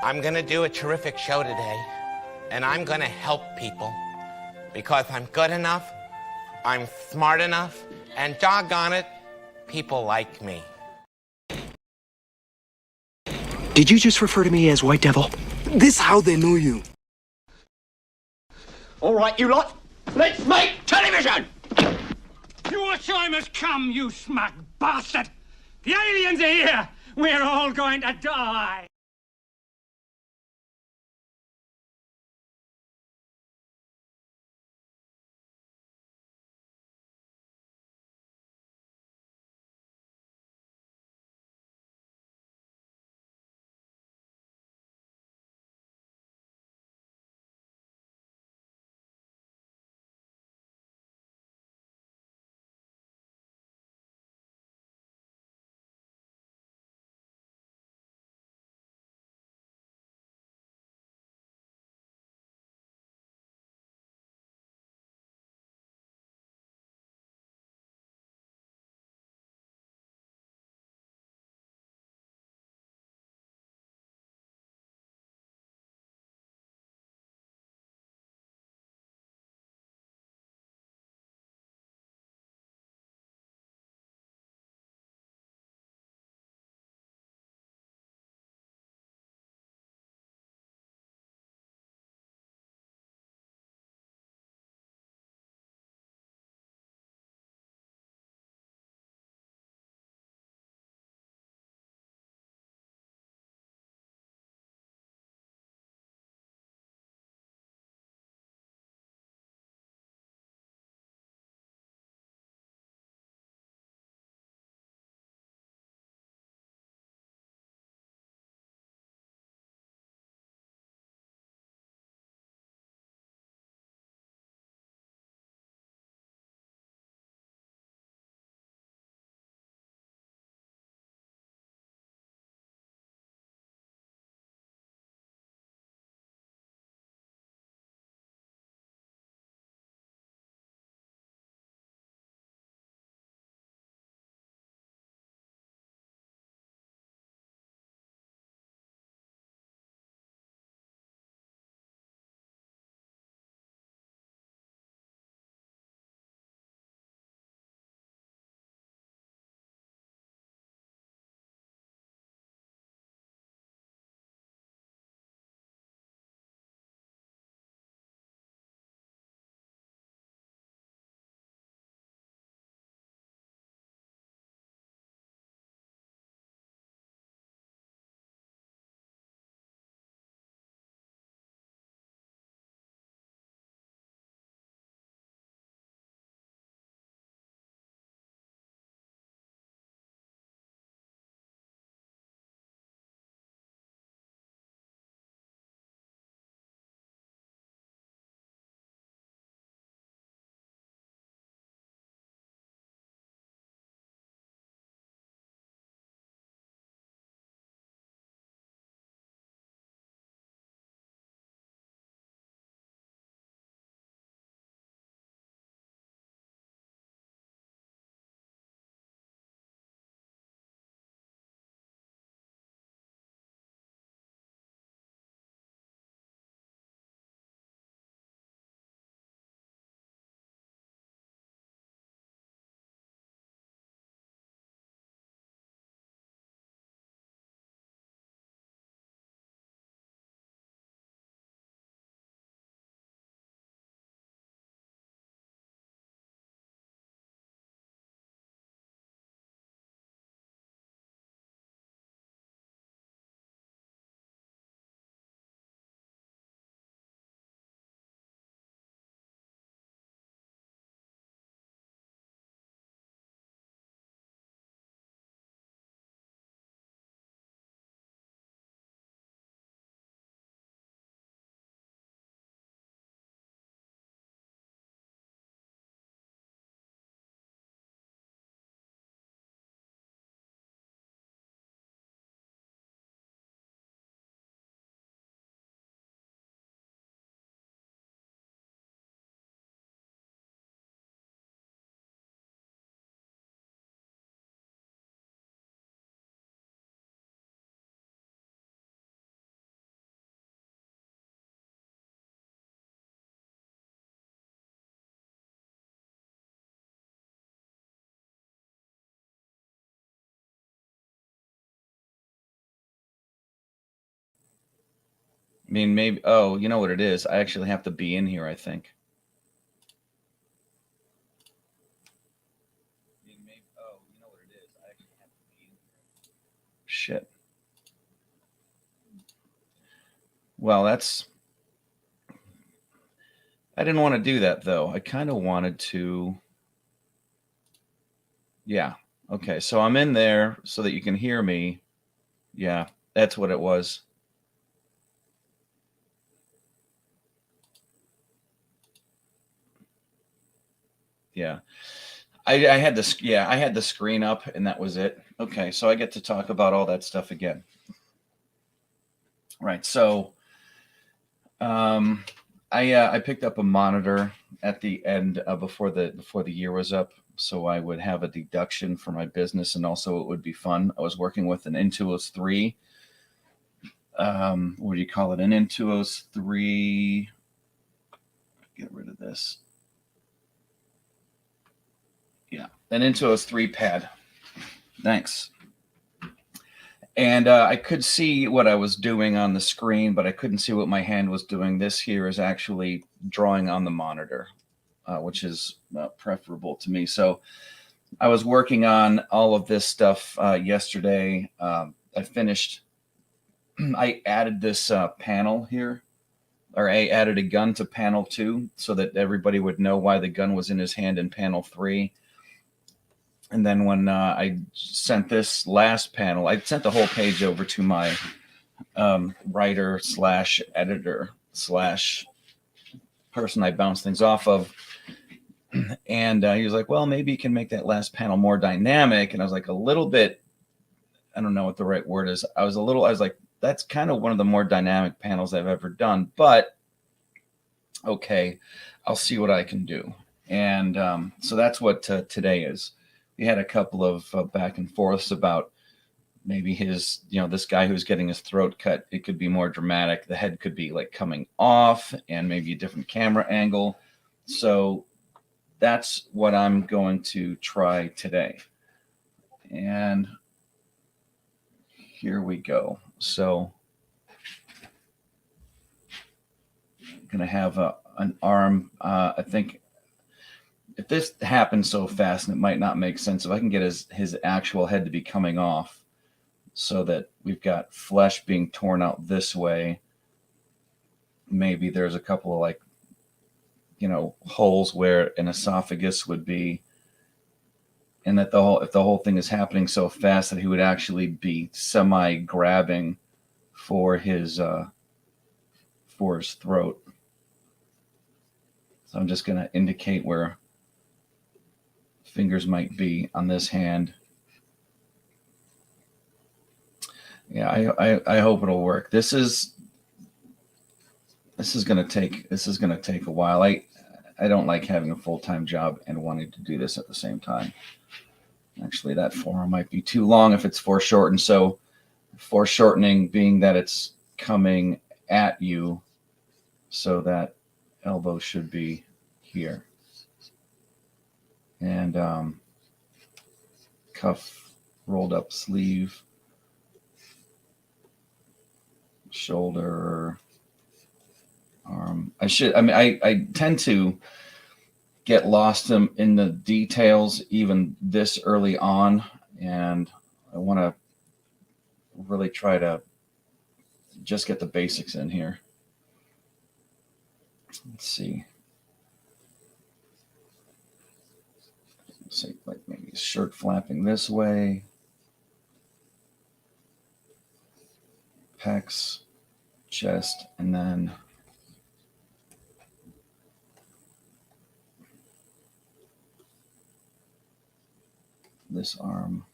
I'm gonna do a terrific show today, and I'm gonna help people because I'm good enough, I'm smart enough, and doggone it, people like me. Did you just refer to me as White Devil? This how they know you. All right, you lot, let's make television! Your time has come, you smug bastard! The aliens are here! We're all going to die! I mean, maybe, oh, you know what it is? I actually have to be in here, I think. Shit. Well, that's... I didn't want to do that, though. I kind of wanted to... Yeah. Okay, so I'm in there so that you can hear me. Yeah, that's what it was. Yeah. I had this, yeah, I had the screen up and that was it. Okay, so I get to talk about all that stuff again. Right, so I picked up a monitor at the end before the year was up, so I would have a deduction for my business, and also it would be fun. I was working with an Intuos 3. What do you call it? An Intuos 3. Get rid of this. Yeah, an Intuos 3 pad. Thanks. And I could see what I was doing on the screen, but I couldn't see what my hand was doing. This here is actually drawing on the monitor, which is preferable to me. So I was working on all of this stuff yesterday. I finished. I added this panel here, or I added a gun to panel 2 so that everybody would know why the gun was in his hand in panel 3. And then when I sent this last panel, I sent the whole page over to my writer / editor / person I bounce things off of. And he was like, well, maybe you can make that last panel more dynamic. And I was like, a little bit, I don't know what the right word is. I was like, that's kind of one of the more dynamic panels I've ever done. But okay, I'll see what I can do. And so that's what today is. We had a couple of back and forths about maybe his, this guy who's getting his throat cut. It could be more dramatic. The head could be like coming off and maybe a different camera angle. So that's what I'm going to try today. And here we go. So I'm going to have an arm, I think. If this happens so fast, and it might not make sense, if I can get his actual head to be coming off so that we've got flesh being torn out this way, maybe there's a couple of holes where an esophagus would be, and that if the whole thing is happening so fast that he would actually be semi-grabbing for his throat. So I'm just going to indicate where fingers might be on this hand. Yeah, I hope it'll work. This is gonna take a while. I don't like having a full-time job and wanting to do this at the same time. Actually, that forearm might be too long if it's foreshortened. So foreshortening being that it's coming at you, so that elbow should be here. And cuff, rolled up sleeve, shoulder, arm. I tend to get lost in the details even this early on, and I want to really try to just get the basics in here. Let's see. Say like maybe shirt flapping this way, pecs, chest, and then this arm.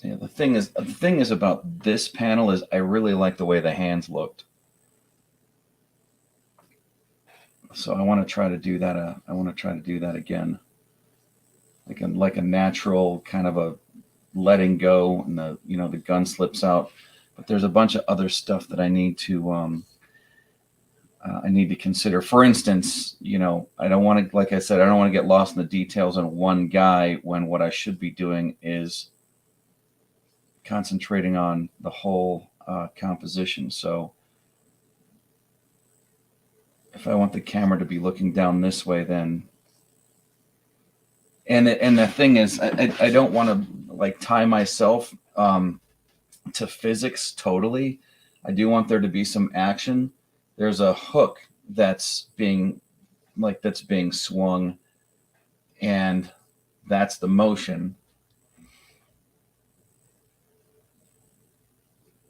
Yeah, the thing is about this panel is I really like the way the hands looked. So I want to try to do that. I want to try to do that again, like a natural kind of a letting go, and the gun slips out. But there's a bunch of other stuff that I need to I need to consider. For instance, I don't want to, like I said, I don't want to get lost in the details on one guy when what I should be doing is concentrating on the whole composition. So if I want the camera to be looking down this way, then, and the thing is, I don't want to like tie myself to physics totally. I do want there to be some action. There's a hook that's being swung, and that's the motion.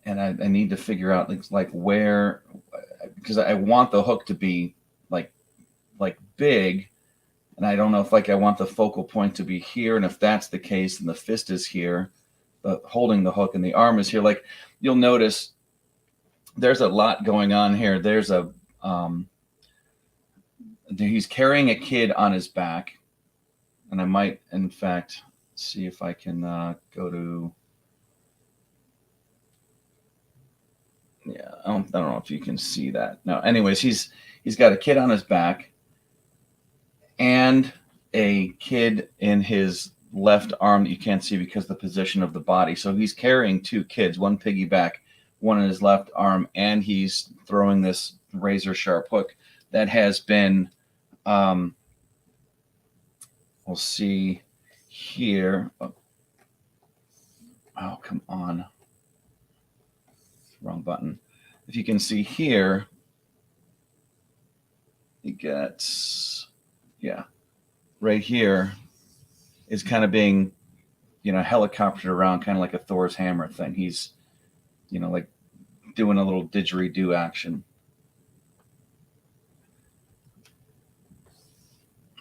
And I need to figure out like where, because I want the hook to be like big, and I don't know if I want the focal point to be here, and if that's the case, then the fist is here, holding the hook, and the arm is here. Like you'll notice, there's a lot going on here. There's he's carrying a kid on his back, and I might, in fact, see if I can go to. Yeah, I don't know if you can see that. No, anyways, he's got a kid on his back and a kid in his left arm that you can't see because of the position of the body. So he's carrying two kids, one piggyback, one in his left arm, and he's throwing this razor sharp hook that has been, we'll see here. Oh, come on. Wrong button. If you can see here, you get, yeah, right here is kind of being, helicoptered around, kind of like a Thor's hammer thing. He's, like doing a little didgeridoo action.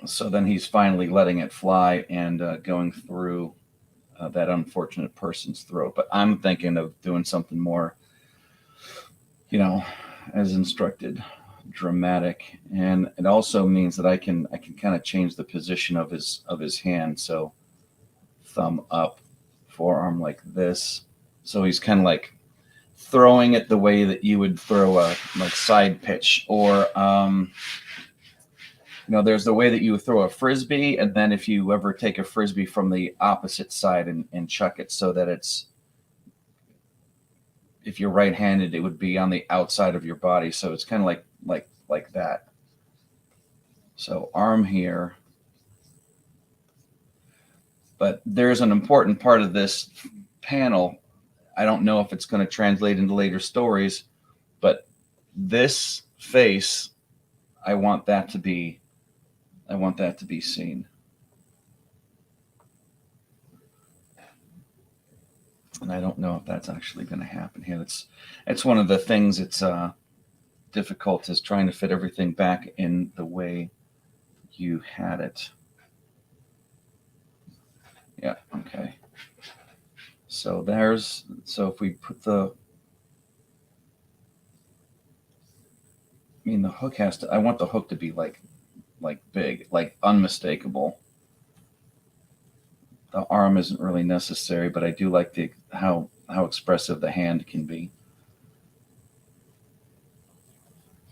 So then he's finally letting it fly and going through that unfortunate person's throat. But I'm thinking of doing something more, as instructed, dramatic. And it also means that I can kind of change the position of his hand. So thumb up, forearm like this. So he's kind of like throwing it the way that you would throw a side pitch, or there's the way that you throw a frisbee, and then if you ever take a frisbee from the opposite side and chuck it so that it's, if you're right-handed, it would be on the outside of your body. So it's kind of like that. So arm here. But there's an important part of this panel. I don't know if it's going to translate into later stories, but this face, I want that to be seen. And I don't know if that's actually going to happen here. It's one of the things that's difficult, is trying to fit everything back in the way you had it. Yeah, okay. So if we put the hook I want the hook to be like big, like unmistakable. The arm isn't really necessary, but I do like how expressive the hand can be.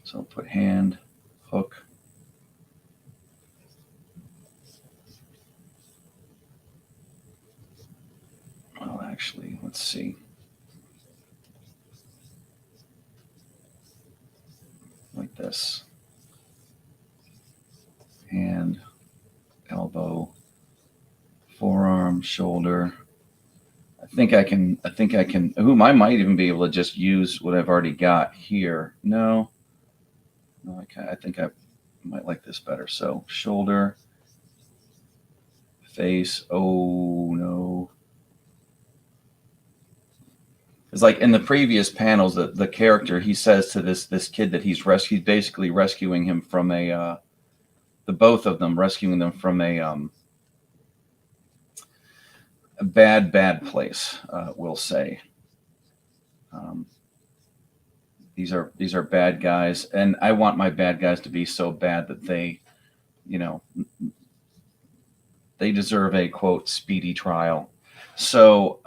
So I'll put hand, hook. Well, actually, let's see. Like this. Hand, elbow, forearm, shoulder. I think I can. I might even be able to just use what I've already got here. No, I think I might like this better. So shoulder, face. Oh no. It's like in the previous panels, the character, he says to this kid that he's basically rescuing him from the both of them, rescuing them from a bad place, we'll say. These are bad guys, and I want my bad guys to be so bad that they deserve a, quote, speedy trial. So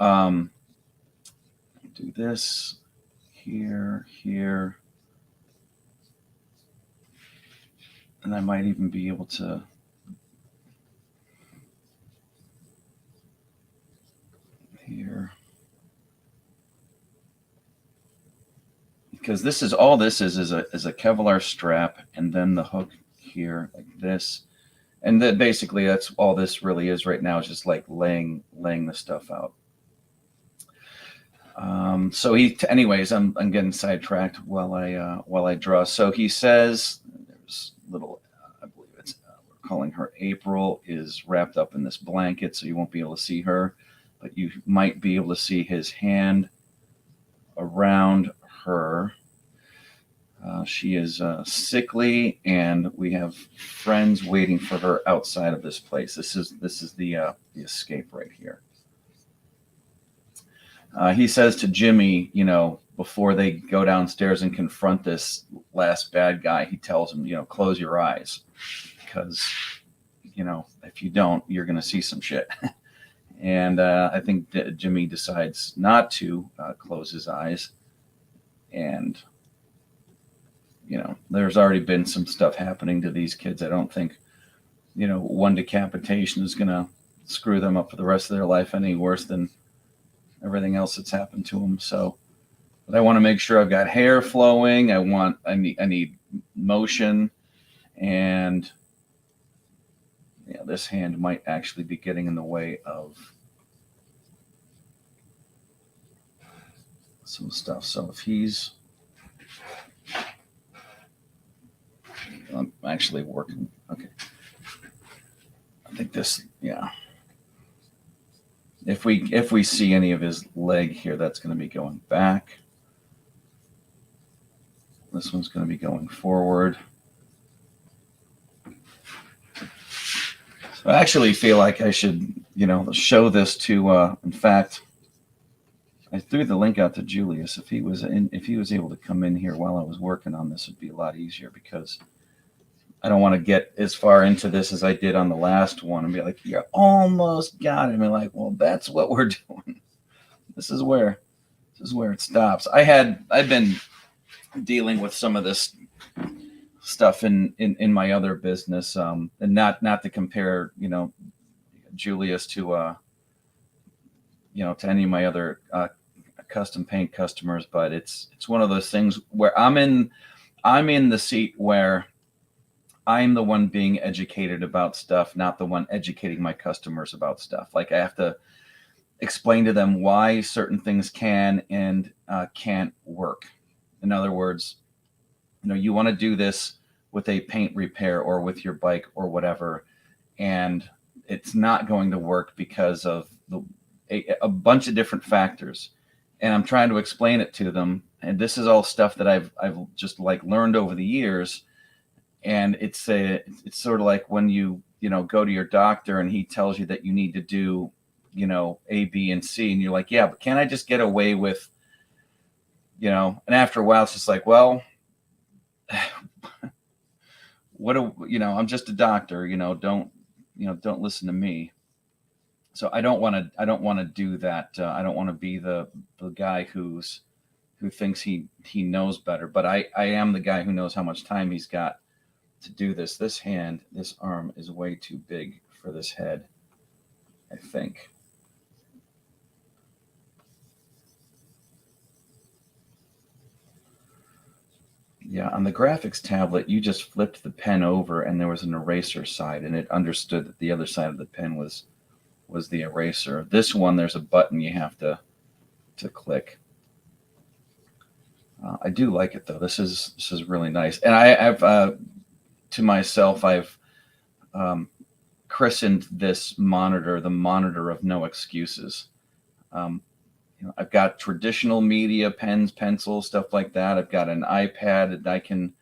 do this here. And I might even be able to here. Because this is all this is a Kevlar strap and then the hook here like this. And then basically that's all this really is right now is just like laying the stuff out. So anyways, I'm getting sidetracked while I draw. So he says there's little, I believe it's we're calling her April, is wrapped up in this blanket, so you won't be able to see her, but you might be able to see his hand around her. She is sickly, and we have friends waiting for her outside of this place. This is the escape right here. He says to Jimmy, before they go downstairs and confront this last bad guy, he tells him, close your eyes, because, if you don't, you're going to see some shit. And I think Jimmy decides not to close his eyes. And, there's already been some stuff happening to these kids. I don't think, one decapitation is going to screw them up for the rest of their life any worse than everything else that's happened to them. So, but I want to make sure I've got hair flowing. I need motion, and this hand might actually be getting in the way of some stuff. So if he's, I'm actually working. Okay. I think this, yeah. If we see any of his leg here, that's going to be going back. This one's going to be going forward. So I actually feel like I should, show this to. In fact, I threw the link out to Julius. If he was able to come in here while I was working on this, it'd be a lot easier, because I don't want to get as far into this as I did on the last one and be like, you almost got it. And be like, well, that's what we're doing. This is where it stops. I've been dealing with some of this stuff in my other business, and not to compare, Julius to to any of my other custom paint customers, but it's one of those things where I'm in the seat where I'm the one being educated about stuff, not the one educating my customers about stuff. Like, I have to explain to them why certain things can and can't work. In other words, you want to do this with a paint repair or with your bike or whatever, and it's not going to work because of a bunch of different factors. And I'm trying to explain it to them. And this is all stuff that I've just learned over the years. And it's sort of like when you go to your doctor and he tells you that you need to do, A, B, and C, and you're like, yeah, but can't I just get away with, and after a while it's just like, well, I'm just a doctor, don't listen to me. So I don't want to do that. I don't want to be the guy who thinks he knows better, but I am the guy who knows how much time he's got to do this. This arm is way too big for this head, I think. Yeah, on the graphics tablet, you just flipped the pen over and there was an eraser side, and it understood that the other side of the pen was the eraser. This one, there's a button you have to click. I do like it though. This is really nice, and I've to myself, I've christened this monitor the monitor of no excuses. I've got traditional media, pens, pencils, stuff like that. I've got an iPad that I can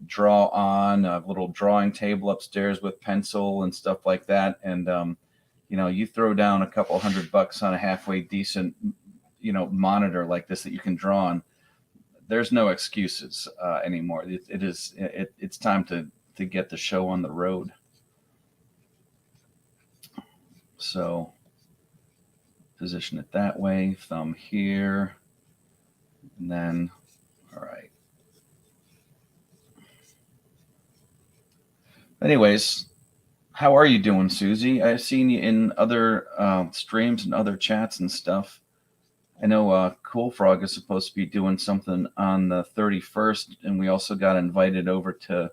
draw on, a little drawing table upstairs with pencil and stuff like that. And, you throw down a couple $100 on a halfway decent, monitor like this that you can draw on. There's no excuses anymore. It's time to get the show on the road. So position it that way, thumb here, and then, all right. Anyways, how are you doing, Susie? I've seen you in other streams and other chats and stuff. I know Cool Frog is supposed to be doing something on the 31st, and we also got invited over to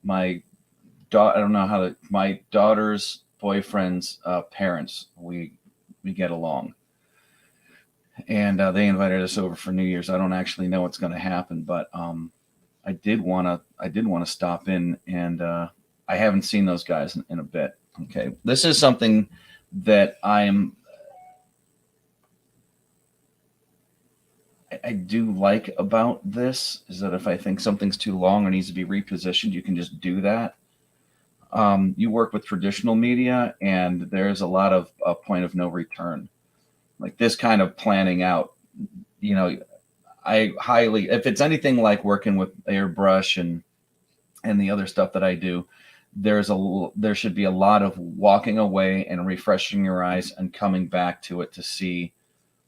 my I don't know how my daughter's boyfriend's parents. We get along, and they invited us over for New Year's. I don't actually know what's going to happen, but I did want to stop in, and I haven't seen those guys in a bit. Okay, this is something that I do like about this is that if I think something's too long or needs to be repositioned, you can just do that. You work with traditional media, and there's a lot of point of no return. Like this kind of planning out, I highly, if it's anything like working with airbrush and the other stuff that I do, there should be a lot of walking away and refreshing your eyes and coming back to it to see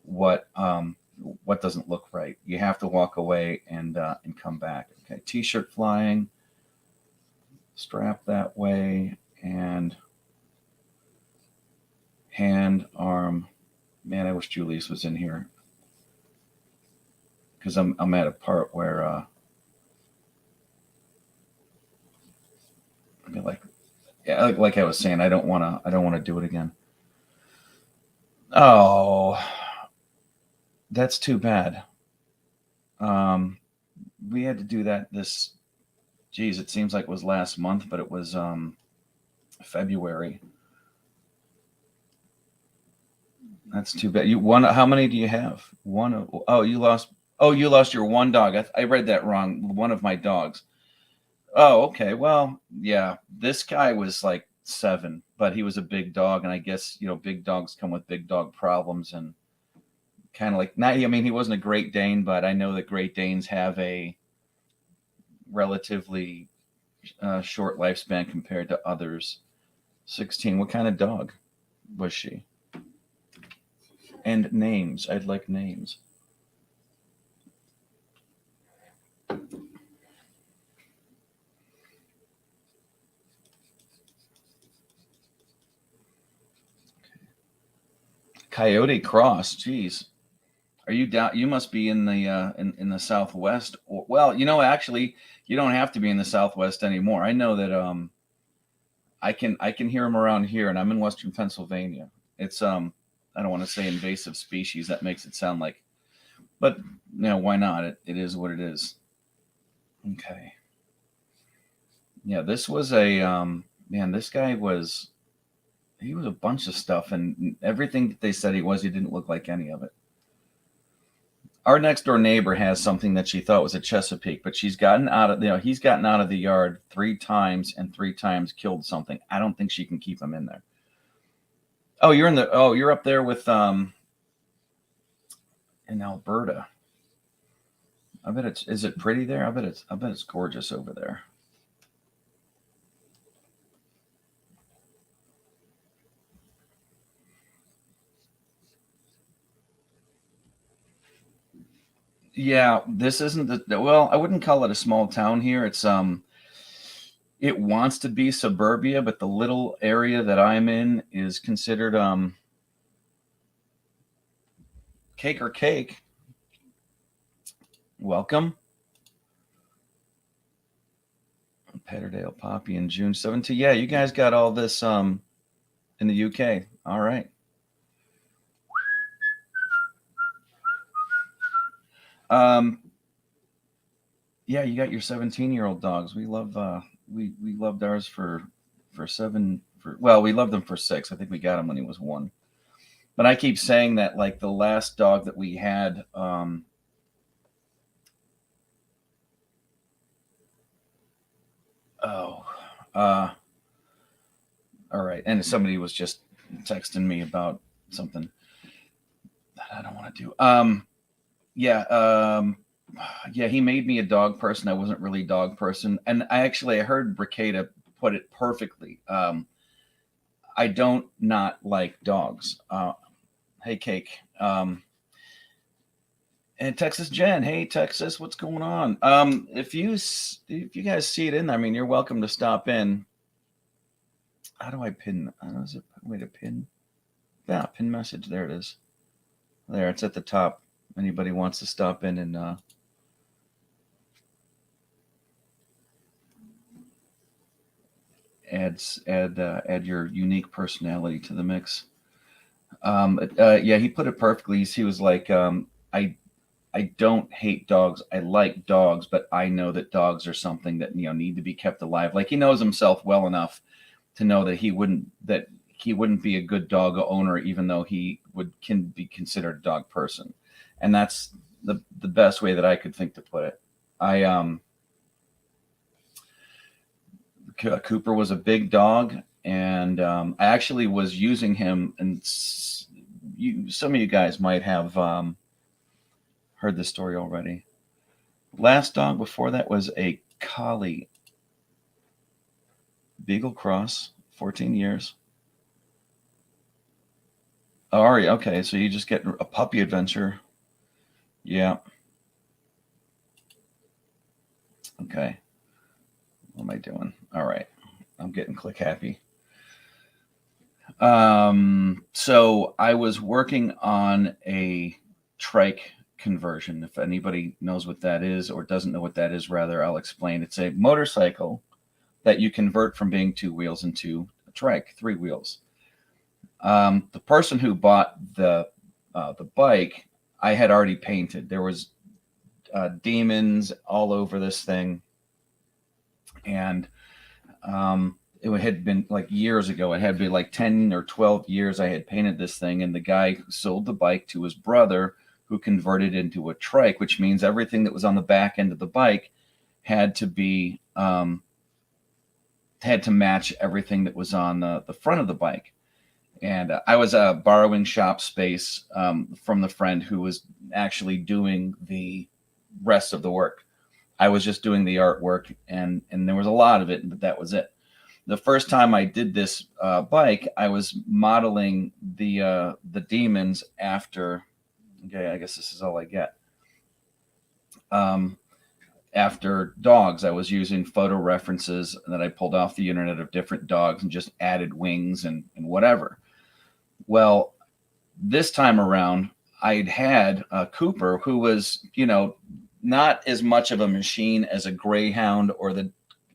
what doesn't look right. You have to walk away and come back. Okay, t-shirt flying, strap that way, and hand, arm. Man, I wish Julius was in here because I'm at a part where I mean, like I was saying, I don't want to do it again. Oh, that's too bad. We had to do that geez, it seems like it was last month, but it was February. That's too bad. How many do you have? One. Oh, you lost your one dog. I read that wrong. One of my dogs. Oh, okay. Well, yeah, this guy was like 7, but he was a big dog. And I guess, big dogs come with big dog problems, and kind of like, not, I mean, he wasn't a Great Dane, but I know that Great Danes have a relatively short lifespan compared to others. 16. What kind of dog was she? And names. I'd like names. Coyote Cross. Geez. Are you down? You must be in the in the Southwest. Well, actually, you don't have to be in the Southwest anymore. I know that I can hear them around here, and I'm in Western Pennsylvania. It's I don't want to say invasive species. That makes it sound like, but why not? It is what it is. Okay. Yeah, this was a man. This guy was a bunch of stuff, and everything that they said he didn't look like any of it. Our next door neighbor has something that she thought was a Chesapeake, but he's gotten out of the yard 3 times and 3 times killed something. I don't think she can keep him in there. Oh, you're up there with in Alberta. I bet is it pretty there? I bet it's gorgeous over there. Yeah, this isn't well, I wouldn't call it a small town here. It's it wants to be suburbia, but the little area that I'm in is considered cake or cake. Welcome. Patterdale Poppy in June 17th. Yeah, you guys got all this in the UK. All right. Yeah, you got your 17-year-old dogs. We love we loved ours for 7 we loved them for 6. I think we got him when he was 1. But I keep saying that, like, the last dog that we had all right. And somebody was just texting me about something that I don't want to do. Yeah, he made me a dog person. I wasn't really a dog person. And I heard Bricada put it perfectly. I don't not like dogs. Hey, Cake. And Texas Jen, hey Texas, what's going on? If you guys see it in there, I mean, you're welcome to stop in. How do I pin? Is it a way to pin? Yeah, pin message. There it is. There, it's at the top. Anybody wants to stop in and add your unique personality to the mix. Yeah, he put it perfectly. He was like, I don't hate dogs. I like dogs, but I know that dogs are something that need to be kept alive. Like, he knows himself well enough to know that he wouldn't be a good dog owner, even though he can be considered a dog person. And that's the best way that I could think to put it. Cooper was a big dog, and I actually was using him, and some of you guys might have heard this story already. Last dog before that was a collie, Beagle Cross, 14 years. Oh, are you? Okay, so you just get a puppy adventure. Yeah. Okay. What am I doing? All right. I'm getting click happy. So I was working on a trike conversion. If anybody knows what that is, or doesn't know what that is, rather, I'll explain. It's a motorcycle that you convert from being 2 wheels into a trike, 3 wheels. The person who bought the bike, I had already painted. There was demons all over this thing, and it had been like years ago. It had been like 10 or 12 years I had painted this thing, and the guy who sold the bike to his brother, who converted it into a trike, which means everything that was on the back end of the bike had to be had to match everything that was on the front of the bike. And I was borrowing shop space from the friend who was actually doing the rest of the work. I was just doing the artwork, and there was a lot of it, but that was it. The first time I did this bike, I was modeling the demons after. Okay, I guess this is all I get. After dogs, I was using photo references that I pulled off the internet of different dogs and just added wings and whatever. Well, this time around, I'd had Cooper, who was, not as much of a machine as a greyhound or the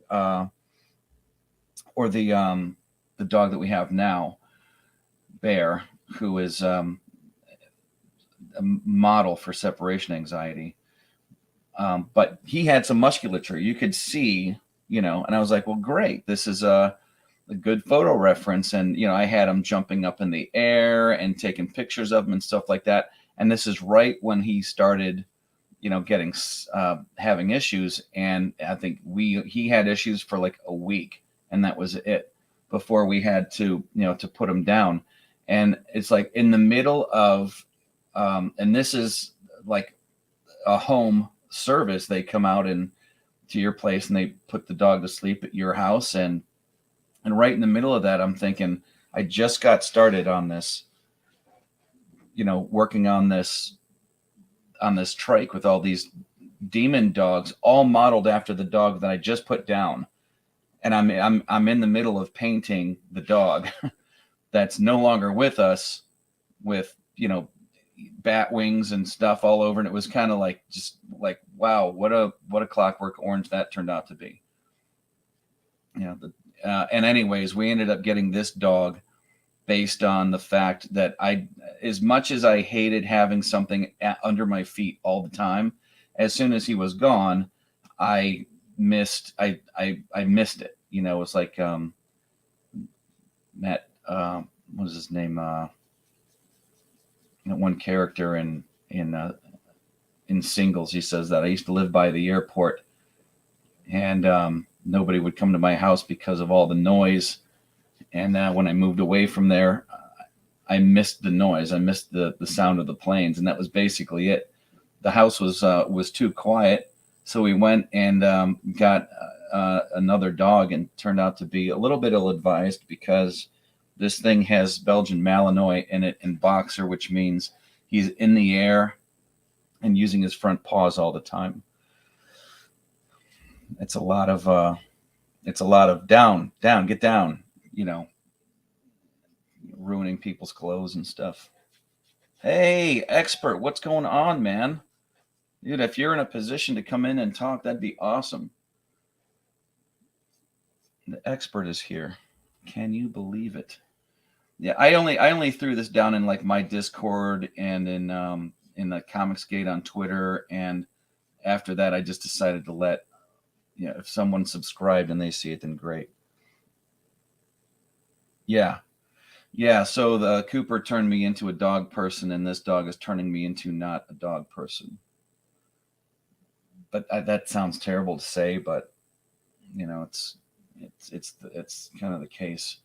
dog that we have now, Bear, who is a model for separation anxiety. But he had some musculature. You could see, and I was like, well, great. This is a good photo reference. And, I had him jumping up in the air and taking pictures of him and stuff like that. And this is right when he started, getting, having issues. And I think he had issues for like a week, and that was it before we had to, to put him down. And it's like in the middle of, and this is like a home service. They come out and to your place and they put the dog to sleep at your house. And right in the middle of that, I'm thinking, I just got started on this, working on this trike with all these demon dogs, all modeled after the dog that I just put down. And I'm in the middle of painting the dog that's no longer with us, with, bat wings and stuff all over. And it was kind of like, just like, wow, what a Clockwork Orange that turned out to be. And anyways, we ended up getting this dog based on the fact that as much as I hated having something under my feet all the time, as soon as he was gone, I missed it. It was like, Matt, what was his name? One character in Singles, he says that I used to live by the airport, and nobody would come to my house because of all the noise. And when I moved away from there, I missed the noise. I missed the sound of the planes, and that was basically it. The house was too quiet, so we went and got another dog, and turned out to be a little bit ill-advised because this thing has Belgian Malinois in it and Boxer, which means he's in the air and using his front paws all the time. It's a lot of down, get down, ruining people's clothes and stuff. Hey, expert, what's going on, man? Dude, if you're in a position to come in and talk, that'd be awesome. The expert is here. Can you believe it? Yeah, I only threw this down in like my Discord and in the Comics Gate on Twitter, and after that I just decided to let, if someone subscribed and they see it, then great. Yeah. So the Cooper turned me into a dog person, and this dog is turning me into not a dog person. But that sounds terrible to say, but it's kind of the case.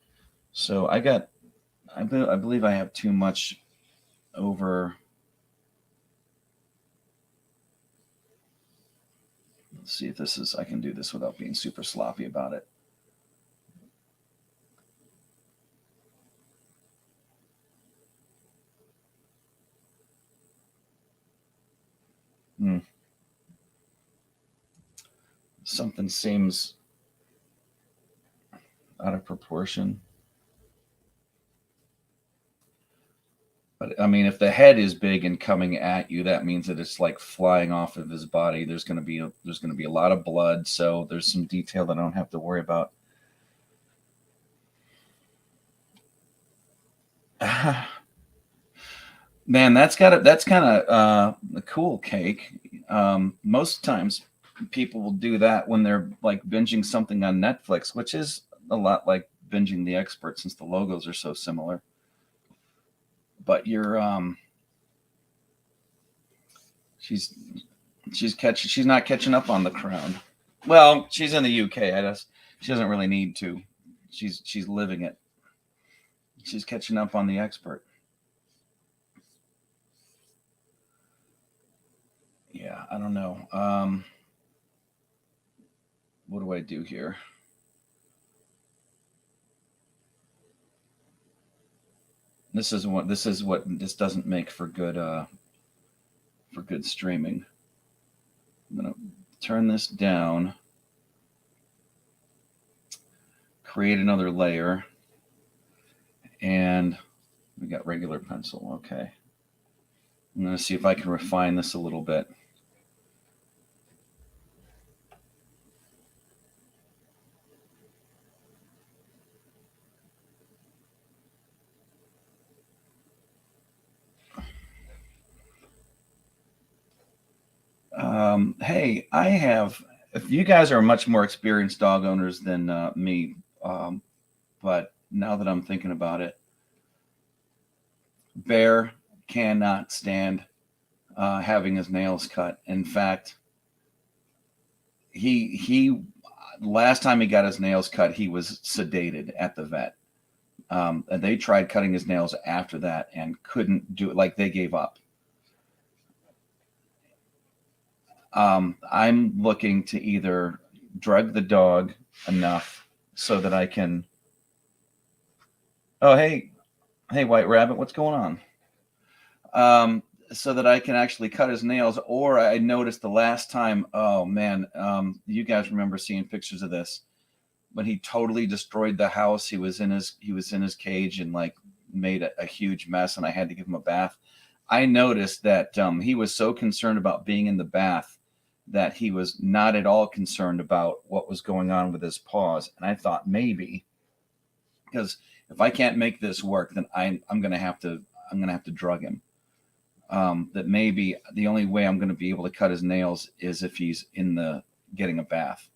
So I believe I have too much over. Let's see if I can do this without being super sloppy about it. Something seems out of proportion. But I mean, if the head is big and coming at you, that means that it's like flying off of his body. There's going to be a lot of blood, so there's some detail that I don't have to worry about. Man, that's kind of a cool cake. Most times people will do that when they're like binging something on Netflix, which is a lot like binging The Expert since the logos are so similar. But she's not catching up on The Crown. Well, she's in the UK. She doesn't really need to. She's living it. She's catching up on The Expert. Yeah, I don't know. What do I do here? This doesn't make for good streaming. I'm gonna turn this down, create another layer, and we got regular pencil. Okay. I'm gonna see if I can refine this a little bit. Hey, if you guys are much more experienced dog owners than me, but now that I'm thinking about it, Bear cannot stand having his nails cut. In fact, he last time he got his nails cut, he was sedated at the vet. And they tried cutting his nails after that and couldn't do it. Like, they gave up. I'm looking to either drug the dog enough so that I can. Oh, hey, White Rabbit, what's going on? So that I can actually cut his nails. Or I noticed the last time. Oh man, you guys remember seeing pictures of this when he totally destroyed the house. He was in his cage and like made a huge mess, and I had to give him a bath. I noticed that he was so concerned about being in the bath that he was not at all concerned about what was going on with his paws. And I thought maybe, because if I can't make this work, then I'm gonna have to drug him. That maybe the only way I'm gonna be able to cut his nails is if he's getting a bath.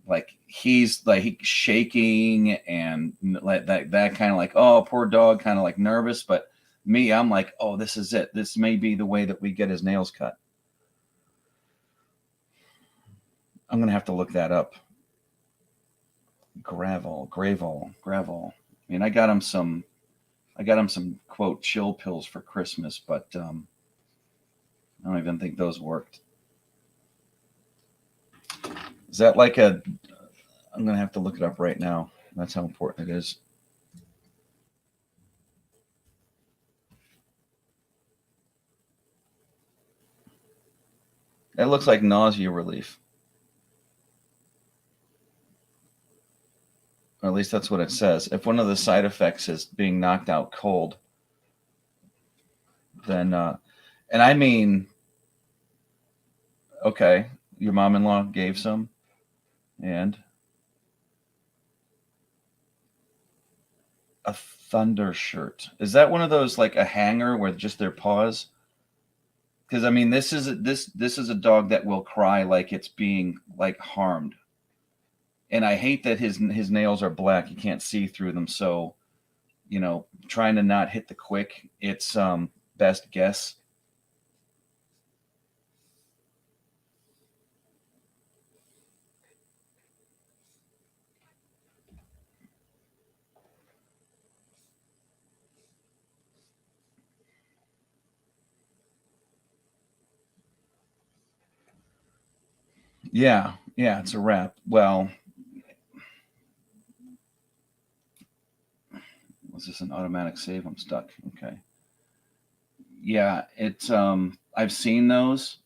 Like he's shaking and like that kind of like, oh, poor dog, kind of like nervous. But me, I'm like, oh, this is it. This may be the way that we get his nails cut. I'm going to have to look that up. Gravel. I mean, I got him some quote chill pills for Christmas, but I don't even think those worked. Is that like I'm going to have to look it up right now. That's how important it is. That looks like nausea relief. Or at least that's what it says. If one of the side effects is being knocked out cold, then, and I mean, okay, your mom-in-law gave some, and a thunder shirt. Is that one of those like a hanger with just their paws? Because I mean, this is a dog that will cry like it's being like harmed. And I hate that his nails are black. You can't see through them. So, you know, trying to not hit the quick, it's best guess. Yeah, it's a wrap. Well, was this an automatic save? I'm stuck. Okay. Yeah, it's I've seen those.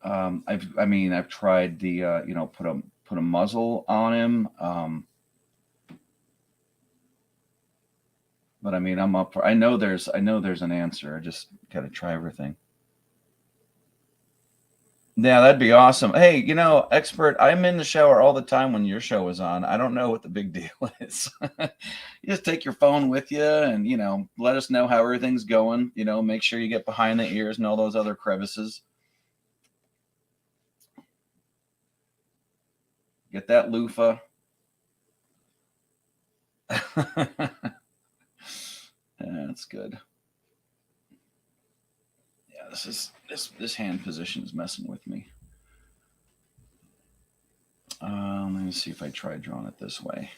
I've tried the you know, put a muzzle on him. But I mean, I'm up for. I know there's an answer. I just got to try everything. Yeah, that'd be awesome. Hey, you know, expert, I'm in the shower all the time when your show is on. I don't know what the big deal is. You just take your phone with you and, you know, let us know how everything's going. You know, make sure you get behind the ears and all those other crevices. Get that loofah. That's good. Yeah, this hand position is messing with me. Let me see if I try drawing it this way.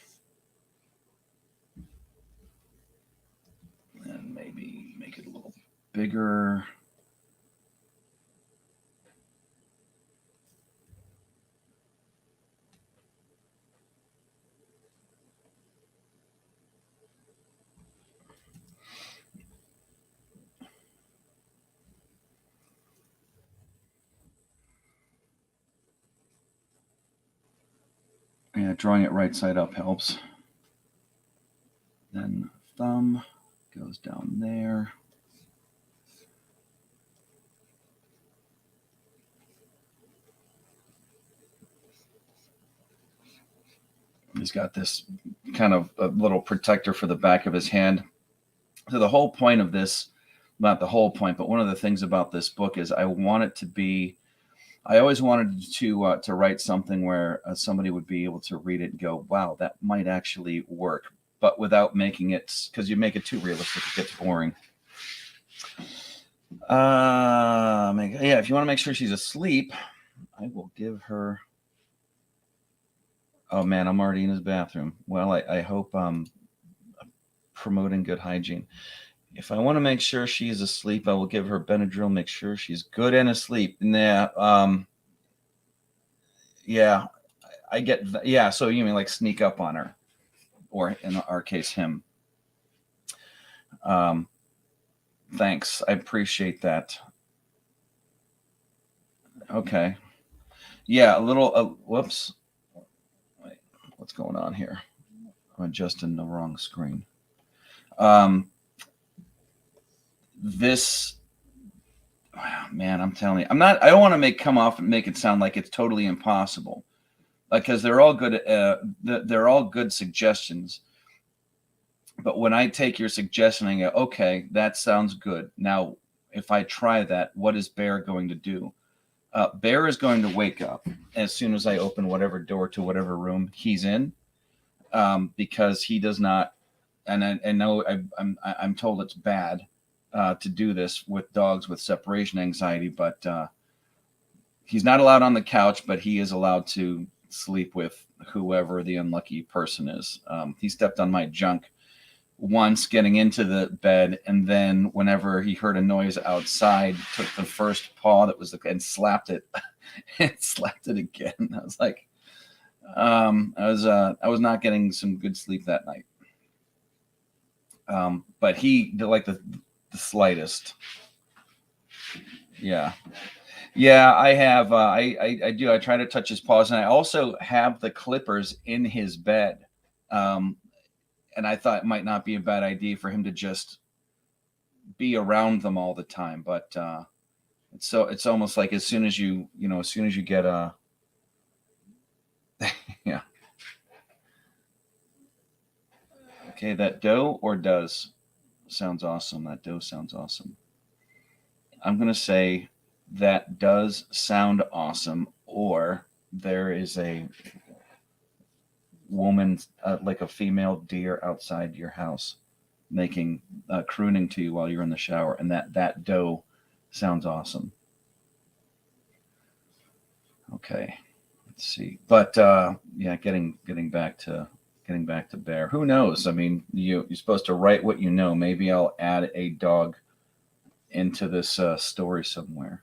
And maybe make it a little bigger. Yeah, drawing it right side up helps. Then thumb goes down there. He's got this kind of a little protector for the back of his hand. So the whole point of this, not the whole point, but one of the things about this book is I want it to be, I always wanted to write something where somebody would be able to read it and go, wow, that might actually work, but without making it, because you make it too realistic, it gets boring. Yeah, if you want to make sure she's asleep, I will give her. Oh man, I'm already in his bathroom. Well, I hope I'm promoting good hygiene. If I want to make sure she's asleep, I will give her Benadryl, make sure she's good and asleep. Yeah, yeah, I get, yeah, so you mean like sneak up on her, or in our case, him. Thanks, I appreciate that. Okay. Yeah, a little, whoops. Wait, what's going on here? I'm adjusting the wrong screen. This, man, I'm telling you, I don't want to come off and make it sound like it's totally impossible, because they're all good. They're all good suggestions. But when I take your suggestion and go, okay, that sounds good. Now, if I try that, what is Bear going to do? Bear is going to wake up as soon as I open whatever door to whatever room he's in, because he does not. And I know I'm told it's bad to do this with dogs with separation anxiety, but he's not allowed on the couch, but he is allowed to sleep with whoever the unlucky person is. He stepped on my junk once getting into the bed, and then whenever he heard a noise outside, took the first paw that was and slapped it and slapped it again. I was like, I was not getting some good sleep that night. But he did like the slightest. Yeah. Yeah, I have. I do. I try to touch his paws, and I also have the clippers in his bed. And I thought it might not be a bad idea for him to just be around them all the time. But it's almost like as soon as you get yeah. Okay, that doe or does sounds awesome. That doe sounds awesome. I'm gonna say that does sound awesome, or there is a woman, like a female deer outside your house making crooning to you while you're in the shower, and that doe sounds awesome. Okay, let's see. But yeah, getting back to bear. Who knows? I mean, you're supposed to write what you know. Maybe I'll add a dog into this story somewhere.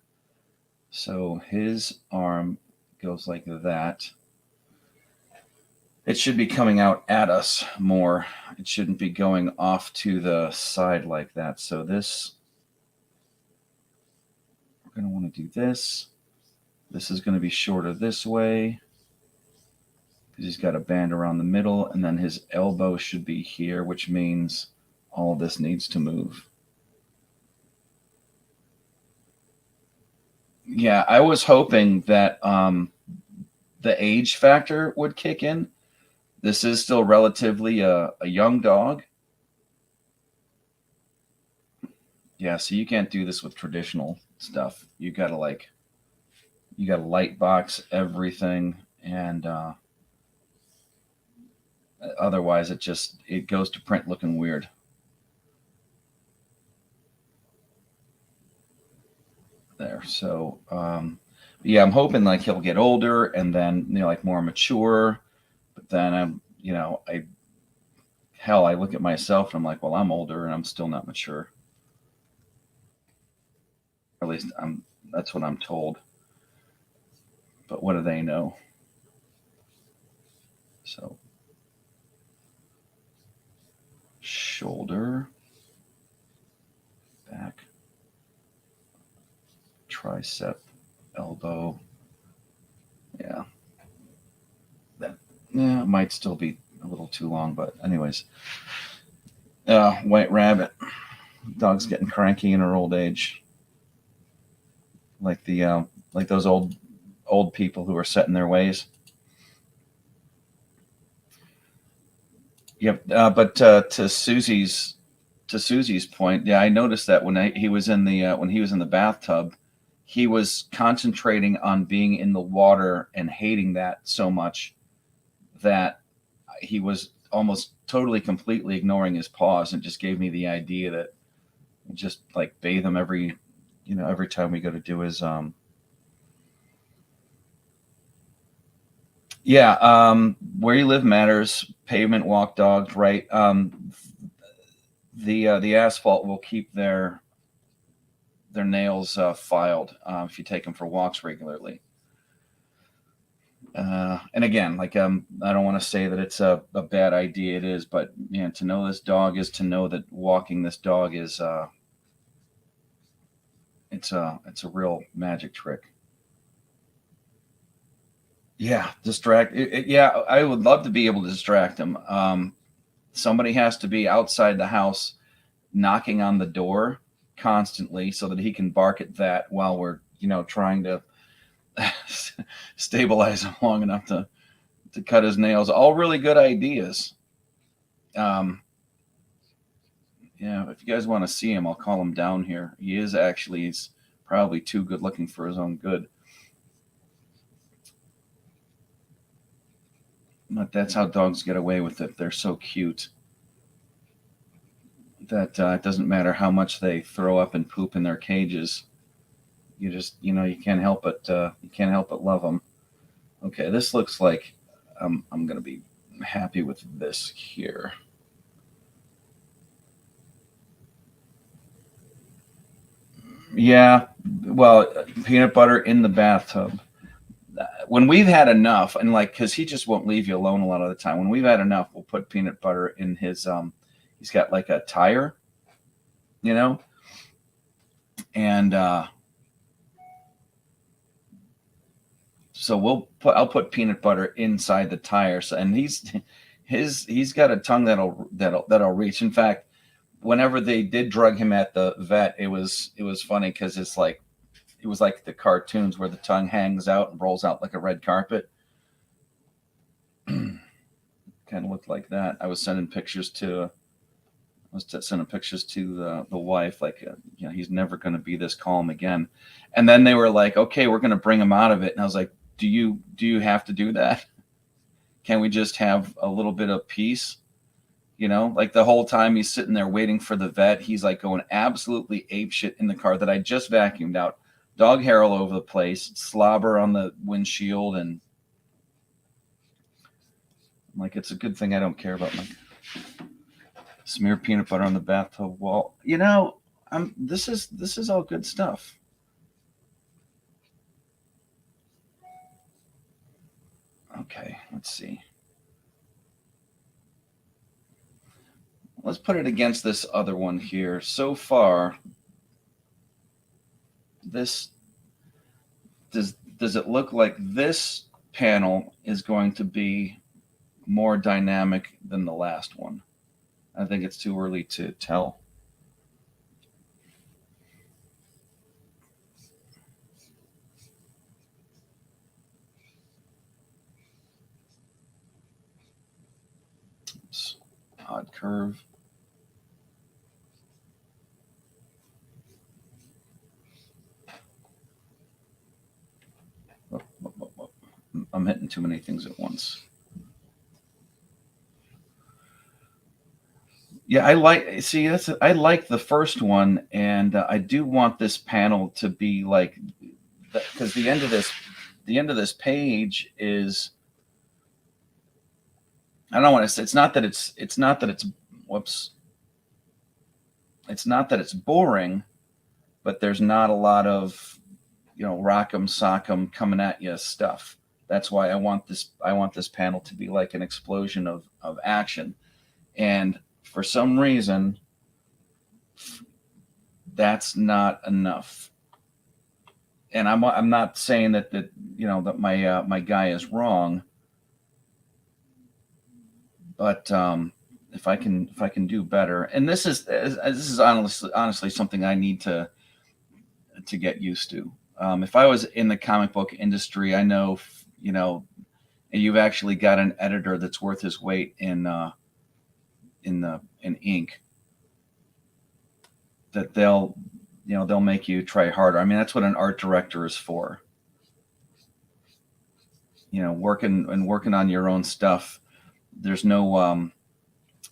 So his arm goes like that. It should be coming out at us more. It shouldn't be going off to the side like that. So this, we're going to want to do this. This is going to be shorter this way because he's got a band around the middle, and then his elbow should be here, which means all of this needs to move. Yeah, I was hoping that the age factor would kick in. This is still relatively a young dog. Yeah, so you can't do this with traditional stuff. You gotta light box everything, and otherwise it goes to print looking weird. There. So yeah, I'm hoping like he'll get older and then like more mature. But then I look at myself and I'm like, well, I'm older and I'm still not mature. Or at least that's what I'm told. But what do they know? So shoulder, back, tricep, elbow. Yeah. Yeah, it might still be a little too long, but anyways. White rabbit. Dog's getting cranky in her old age. Like those old people who are set in their ways. Yep. But to Susie's point, yeah, I noticed that when he was in the bathtub, he was concentrating on being in the water and hating that so much that he was almost totally completely ignoring his paws, and just gave me the idea that just like bathe him every time we go to do his where you live matters. Pavement walk dogs, right? The Asphalt will keep their nails filed if you take them for walks regularly. And again, like I don't want to say that it's a bad idea. It is, but to know this dog is to know that walking this dog is it's a real magic trick. Yeah, distract. Yeah, I would love to be able to distract him. Somebody has to be outside the house knocking on the door constantly so that he can bark at that while we're trying to stabilize him long enough to cut his nails. All really good ideas. Yeah, if you guys want to see him, I'll call him down here. He's probably too good looking for his own good. But that's how dogs get away with it. They're so cute that it doesn't matter how much they throw up and poop in their cages. You just, you can't help but love them. Okay, this looks like I'm going to be happy with this here. Yeah, well, peanut butter in the bathtub. When we've had enough, and because he just won't leave you alone a lot of the time. When we've had enough, we'll put peanut butter in his. He's got like a tire, and So I'll put peanut butter inside the tire. So, and he's got a tongue that'll reach. In fact, whenever they did drug him at the vet, it was funny because it was like the cartoons where the tongue hangs out and rolls out like a red carpet. Kind of looked like that. I was sending pictures to the wife, like, he's never going to be this calm again. And then they were like, okay, we're going to bring him out of it. And I was like, do you have to do that? Can we just have a little bit of peace? Like the whole time he's sitting there waiting for the vet, he's like going absolutely apeshit in the car that I just vacuumed out. Dog hair all over the place, slobber on the windshield, and I'm like, it's a good thing I don't care about smear peanut butter on the bathtub wall. This is all good stuff. Okay, let's see. Let's put it against this other one here. So far, does it look like this panel is going to be more dynamic than the last one? I think it's too early to tell. Oops. Odd curve. I'm hitting too many things at once. Yeah, I like the first one, and I do want this panel to be like, because the end of this page is, I don't want to say, it's not that it's boring, but there's not a lot of, rock'em sock'em coming at you stuff. That's why I want this panel to be like an explosion of action. And for some reason, that's not enough. And I'm not saying that my guy is wrong, but if I can do better, and this is honestly something I need to get used to. If I was in the comic book industry, I know you've actually got an editor that's worth his weight in ink, that they'll make you try harder. I mean, that's what an art director is for. Working on your own stuff. There's no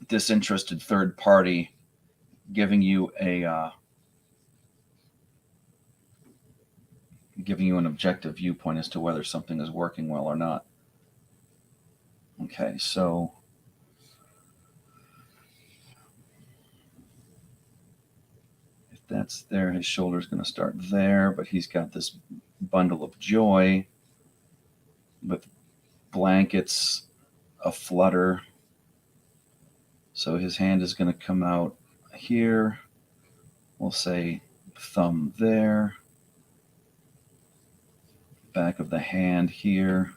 disinterested third party giving you an objective viewpoint as to whether something is working well or not. Okay, so if that's there, his shoulder's going to start there, but he's got this bundle of joy with blankets aflutter. So his hand is going to come out here. We'll say thumb there. Back of the hand here.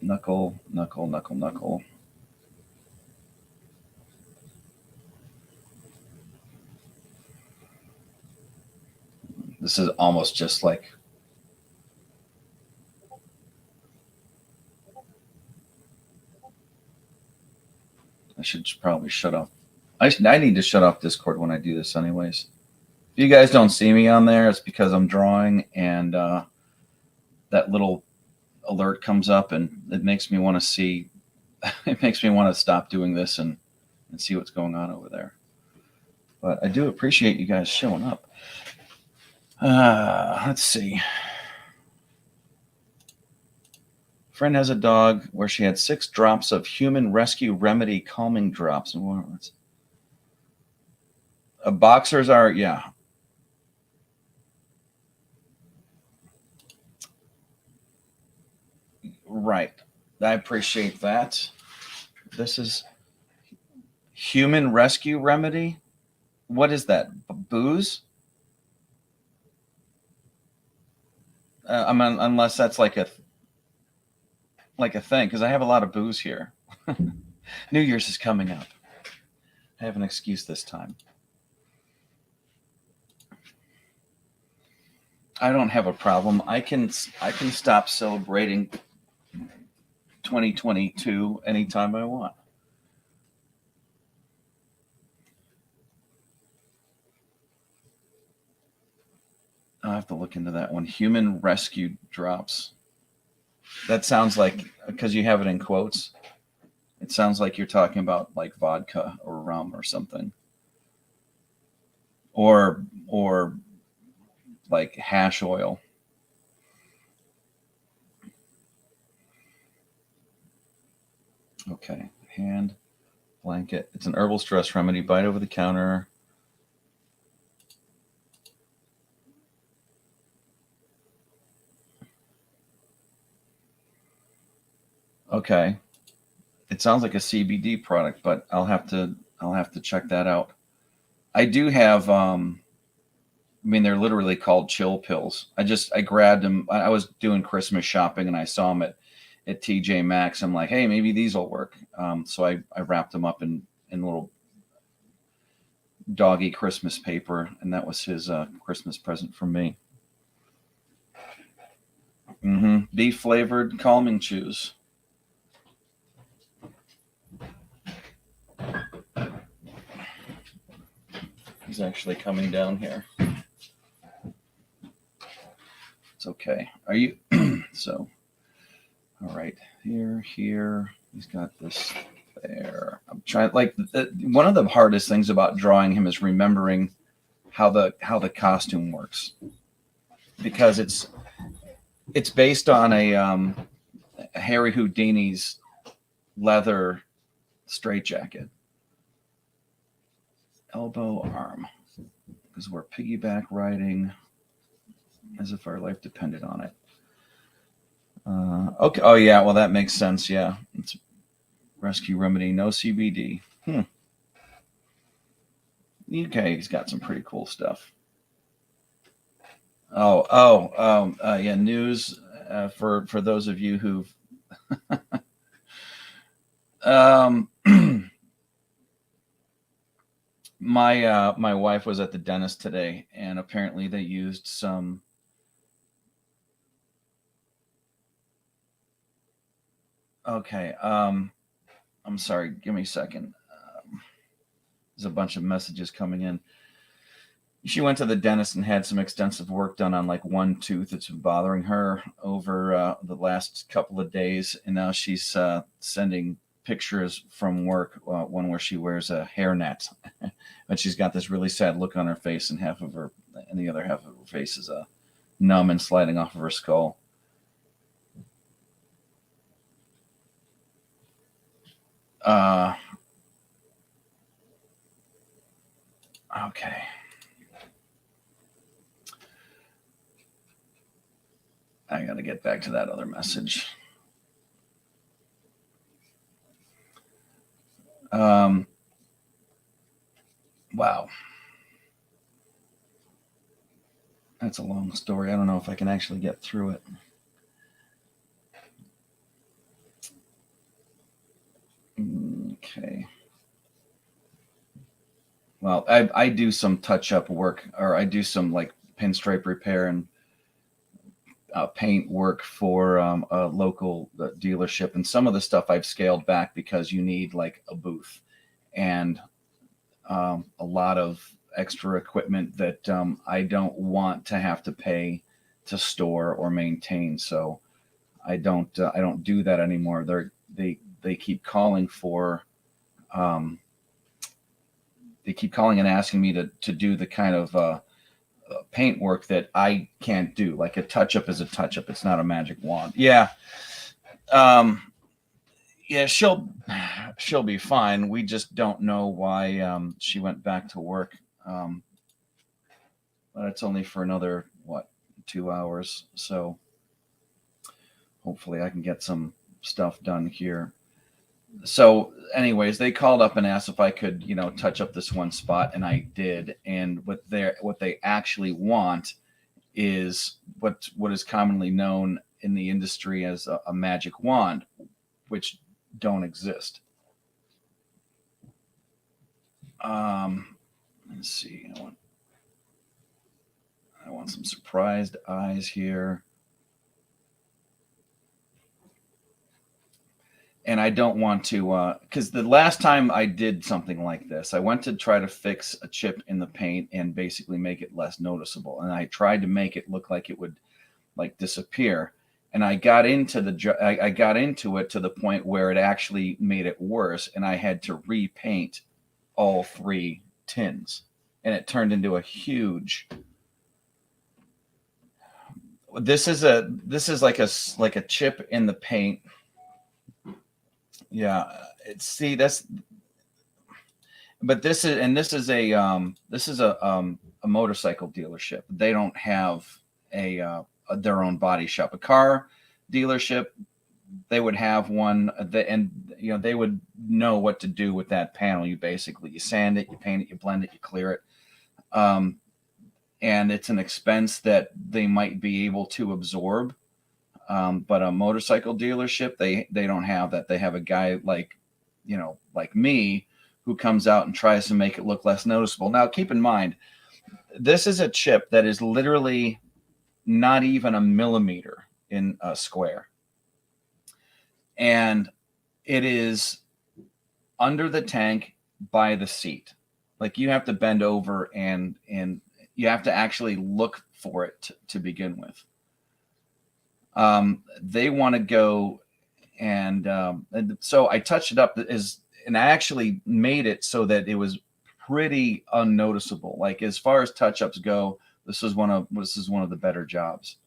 Knuckle, knuckle, knuckle, knuckle. This is almost just like I should probably shut off. I need to shut off Discord when I do this anyways. If you guys don't see me on there, it's because I'm drawing, and that little alert comes up, and it makes me want to see. It makes me want to stop doing this and see what's going on over there. But I do appreciate you guys showing up. Let's see. Friend has a dog where she had 6 drops of human rescue remedy calming drops. Boxers are, yeah. Right. I appreciate that. This is human rescue remedy. What is that? Booze? I mean, unless that's like a thing, because I have a lot of booze here. New Year's is coming up. I have an excuse this time. I don't have a problem. I can stop celebrating 2022 anytime I want. I'll have to look into that one. Human rescue drops. That sounds like, because you have it in quotes, it sounds like you're talking about like vodka or rum or something. Or like hash oil. Okay, hand blanket. It's an herbal stress remedy. Buy it over the counter. Okay, it sounds like a CBD product, but I'll have to check that out. I do have. I mean, they're literally called chill pills. I grabbed them. I was doing Christmas shopping and I saw them at TJ Maxx. I'm like, hey, maybe these will work. So I wrapped them up in little doggy Christmas paper, and that was his Christmas present from me. Beef flavored calming chews. He's actually coming down here. It's okay. Are you? So, all right. Here. He's got this there. I'm trying. Like one of the hardest things about drawing him is remembering how the costume works, because it's based on a Harry Houdini's leather straitjacket. Elbow, arm, because we're piggyback riding as if our life depended on it. Okay. Oh yeah. Well, that makes sense. Yeah. It's rescue remedy. No CBD. Okay. He's got some pretty cool stuff. Yeah. News for those of you who've my wife was at the dentist today, and apparently they used some I'm sorry, give me a second. There's a bunch of messages coming in. She went to the dentist and had some extensive work done on like one tooth that's been bothering her over the last couple of days, and now she's sending pictures from work, one where she wears a hairnet, but she's got this really sad look on her face, and the other half of her face is numb and sliding off of her skull. Okay. I got to get back to that other message. Wow. That's a long story. I don't know if I can actually get through it. Okay. Well, I do some touch-up work, or I do some like pinstripe repair and paint work for a local dealership, and some of the stuff I've scaled back because you need like a booth and a lot of extra equipment that I don't want to have to pay to store or maintain. So I don't do that anymore. They keep calling for they keep calling and asking me to do the kind of paint work that I can't do. Like a touch-up is a touch-up. It's not a magic wand. Yeah. Yeah, she'll be fine. We just don't know why she went back to work. But it's only for another, 2 hours. So hopefully I can get some stuff done here. So anyways, they called up and asked if I could, touch up this one spot, and I did. And what they actually want is what is commonly known in the industry as a magic wand, which don't exist. Let's see. I want some surprised eyes here. And I don't want to, because the last time I did something like this, I went to try to fix a chip in the paint and basically make it less noticeable. And I tried to make it look like it would like disappear. And I got into it to the point where it actually made it worse. And I had to repaint all 3 tins. And it turned into a huge. This is like a chip in the paint. Yeah, but this is a motorcycle dealership. They don't have their own body shop. A car dealership, they would have one, and they would know what to do with that panel. You sand it, you paint it, you blend it, you clear it, and it's an expense that they might be able to absorb. But a motorcycle dealership, they don't have that. They have a guy like me who comes out and tries to make it look less noticeable. Now, keep in mind, this is a chip that is literally not even a millimeter in a square. And it is under the tank by the seat. Like you have to bend over and you have to actually look for it to begin with. They want to go and so I touched it up and I actually made it so that it was pretty unnoticeable. Like as far as touch-ups go, this is one of the better jobs.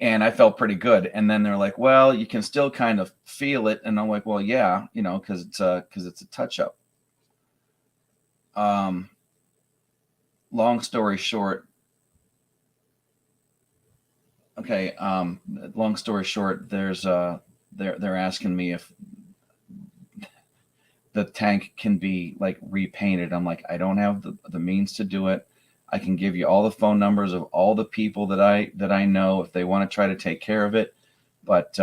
And I felt pretty good. And then they're like, well, you can still kind of feel it. And I'm like, well, yeah, because it's a touch-up. Long story short. Okay. Long story short, they're asking me if the tank can be like repainted. I'm like, I don't have the means to do it. I can give you all the phone numbers of all the people that I know if they want to try to take care of it. But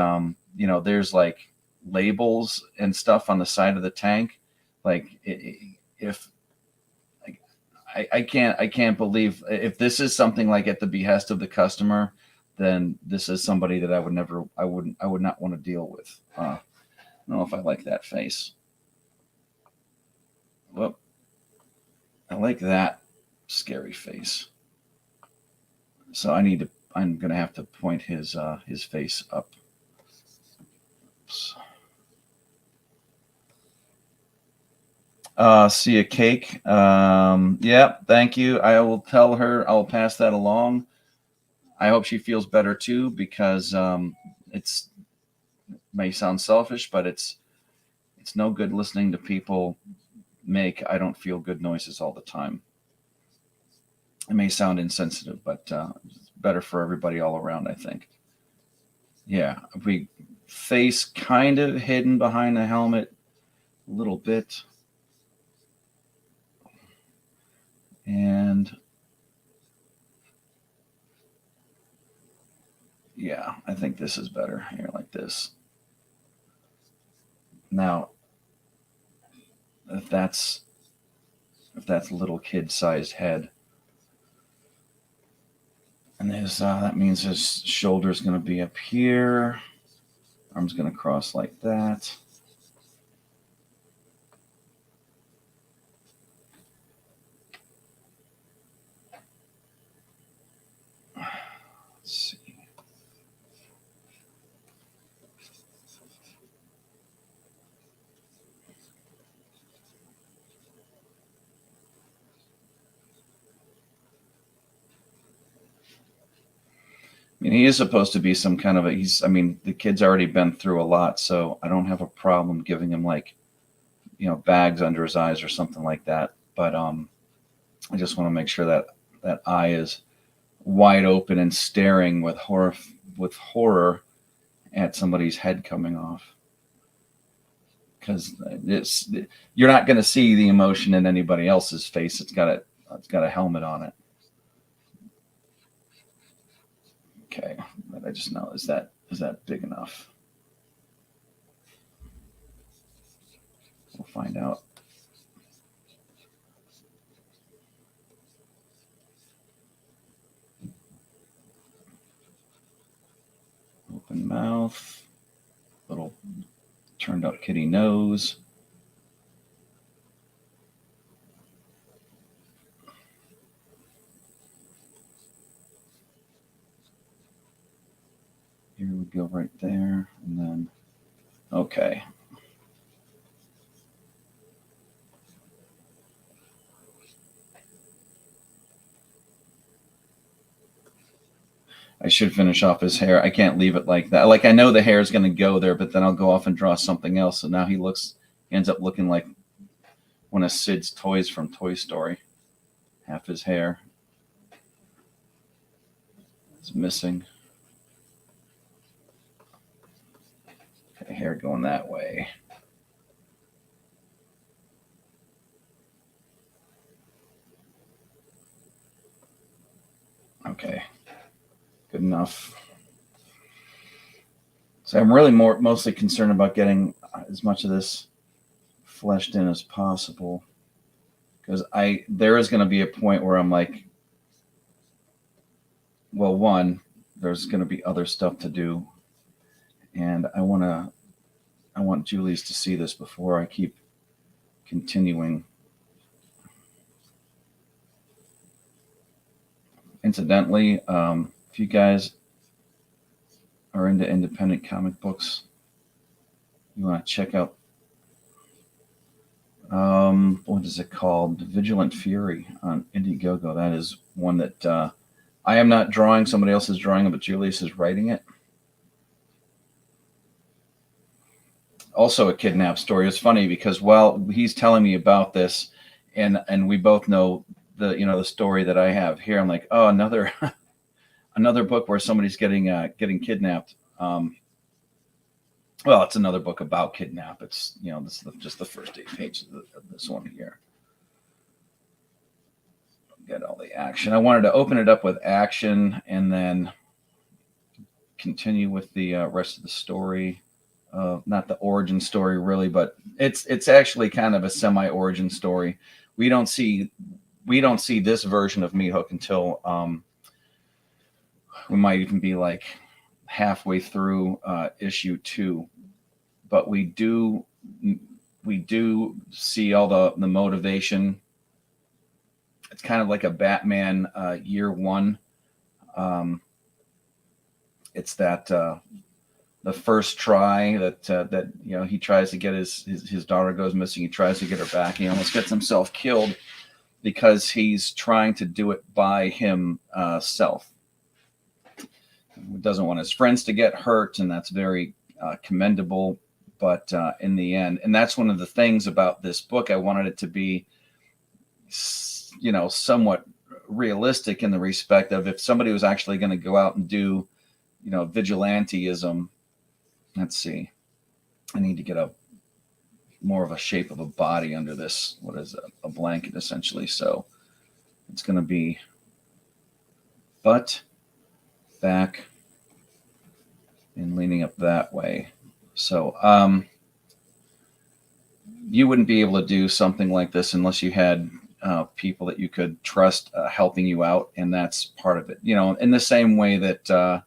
there's like labels and stuff on the side of the tank. Like I can't believe if this is something like at the behest of the customer, then this is somebody that I would not want to deal with. I don't know if I like that face. Well, I like that scary face. So I'm going to have to point his face up. Oops. See a cake. Yeah, thank you. I will tell her, I'll pass that along. I hope she feels better too, because it may sound selfish, but it's no good listening to people make I don't feel good noises all the time. It may sound insensitive, but it's better for everybody all around, I think. Yeah, we face kind of hidden behind the helmet a little bit. And yeah, I think this is better here, like this. Now, if that's little kid-sized head, and that means his shoulder's going to be up here, arm's going to cross like that. Let's see. I mean, he is supposed to be some kind of the kid's already been through a lot, so I don't have a problem giving him bags under his eyes or something like that. But I just want to make sure that eye is wide open and staring with horror at somebody's head coming off. Because you're not going to see the emotion in anybody else's face. It's got a helmet on it. Okay, but I just know, is that big enough? We'll find out. Open mouth, little turned up kitty nose. Here we go right there, and then, okay. I should finish off his hair. I can't leave it like that. Like, I know the hair is going to go there, but then I'll go off and draw something else. So now he ends up looking like one of Sid's toys from Toy Story. Half his hair is missing. Okay, hair going that way. Okay. Good enough. So I'm really mostly concerned about getting as much of this fleshed in as possible, because there is going to be a point where I'm like, well, one, there's going to be other stuff to do, and I want Julie's to see this before I keep continuing. Incidentally, if you guys are into independent comic books, you want to check out, what is it called? Vigilant Fury on Indiegogo. That is one that I am not drawing. Somebody else is drawing it, but Julius is writing it. Also a kidnap story. It's funny because while he's telling me about this, and we both know the story that I have here, I'm like, oh, another another book where somebody's getting kidnapped. Well, it's another book about kidnap. It's this is just the first 8 pages of this one here. Get all the action. I wanted to open it up with action and then continue with the rest of the story. Not the origin story really, but it's actually kind of a semi-origin story. We don't see this version of Meat Hook until we might even be like halfway through issue 2, but we do see all the motivation. It's kind of like a Batman year 1. It's that the first try that he tries to get his daughter goes missing. He tries to get her back. He almost gets himself killed because he's trying to do it by himself. He doesn't want his friends to get hurt, and that's very commendable. But in the end, and that's one of the things about this book, I wanted it to be, somewhat realistic in the respect of if somebody was actually going to go out and do, vigilanteism. Let's see. I need to get more of a shape of a body under this. What is it? A blanket, essentially. So it's going to be butt, back, and leaning up that way. So you wouldn't be able to do something like this unless you had people that you could trust helping you out, and that's part of it. In the same way that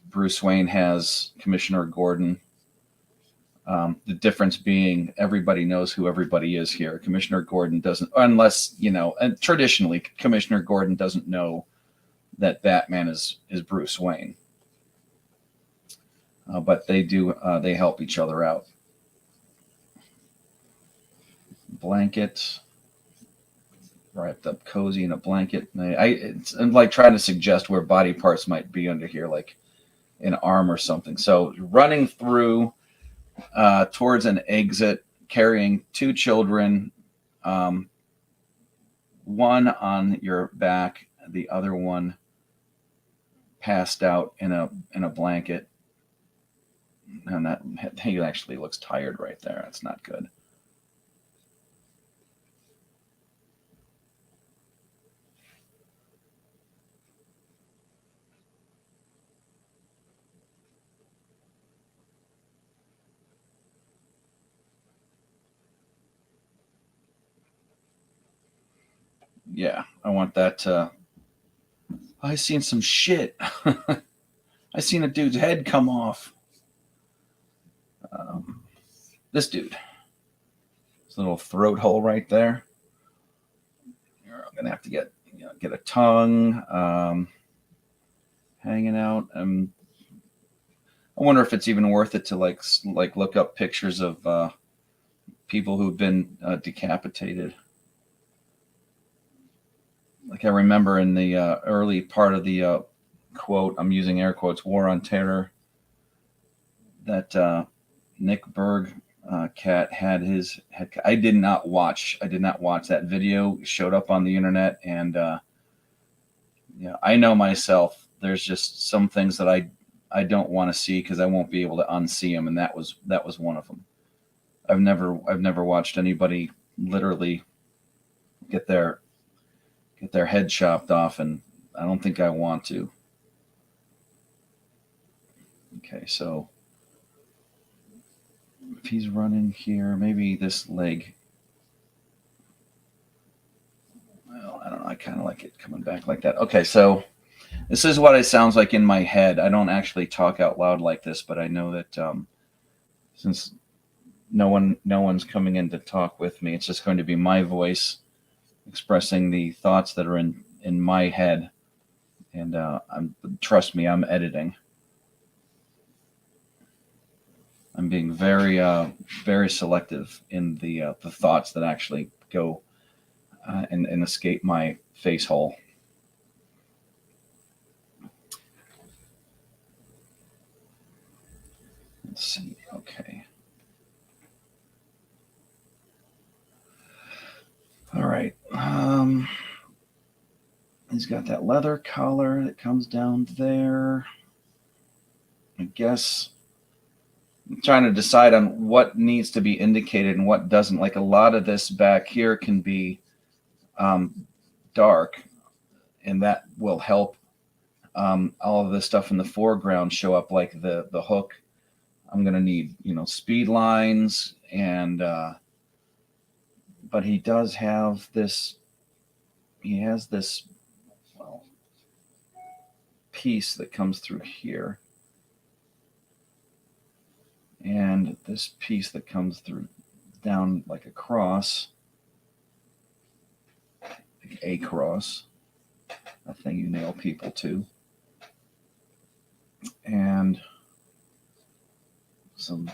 Bruce Wayne has Commissioner Gordon. The difference being everybody knows who everybody is here. Commissioner Gordon doesn't, unless, and traditionally Commissioner Gordon doesn't know that Batman is Bruce Wayne. But they do, they help each other out. Blanket, wrapped up cozy in a blanket. It's like trying to suggest where body parts might be under here, like an arm or something. So running through towards an exit, carrying 2 children, one on your back, the other one passed out in a blanket. And that he actually looks tired right there. That's not good. Yeah, I want that. I seen some shit. I seen a dude's head come off. This dude. This little throat hole right there. I'm gonna have to get a tongue hanging out. I wonder if it's even worth it to like look up pictures of people who've been decapitated. Like I remember in the early part of the quote, I'm using air quotes, War on Terror, that Nick Berg cat had his head. I did not watch that video. It showed up on the internet, and yeah, I know myself. There's just some things that I don't want to see because I won't be able to unsee them, and that was one of them. I've never watched anybody literally get their head chopped off, and I don't think I want to. Okay, so if he's running here, maybe this leg. Well, I don't know. I kind of like it coming back like that. Okay, so this is what it sounds like in my head. I don't actually talk out loud like this, but I know that since no one's coming in to talk with me, it's just going to be my voice expressing the thoughts that are in my head. And trust me, I'm editing. I'm being very, very selective in the thoughts that actually go and escape my face hole. Let's see. Okay. All right. He's got that leather collar that comes down there. I guess I'm trying to decide on what needs to be indicated and what doesn't. Like a lot of this back here can be dark, and that will help all of this stuff in the foreground show up, like the hook. I'm going to need, speed lines, and but he does have this. He has this piece that comes through here, and this piece that comes through down like a cross, like a cross, a thing you nail people to, and some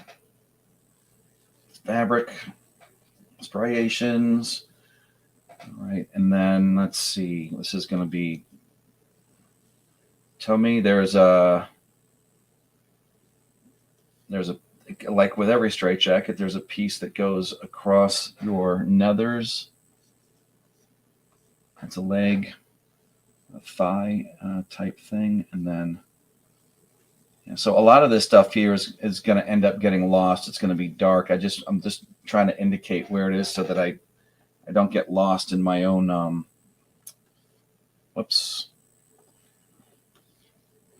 fabric striations. All right, and then let's see. This is going to be. Tell me, there's a like with every straitjacket, there's a piece that goes across your nethers. That's a leg, a thigh type thing, and then. Yeah, so a lot of this stuff here is going to end up getting lost. It's going to be dark. I'm just trying to indicate where it is so that I don't get lost in my own. Whoops.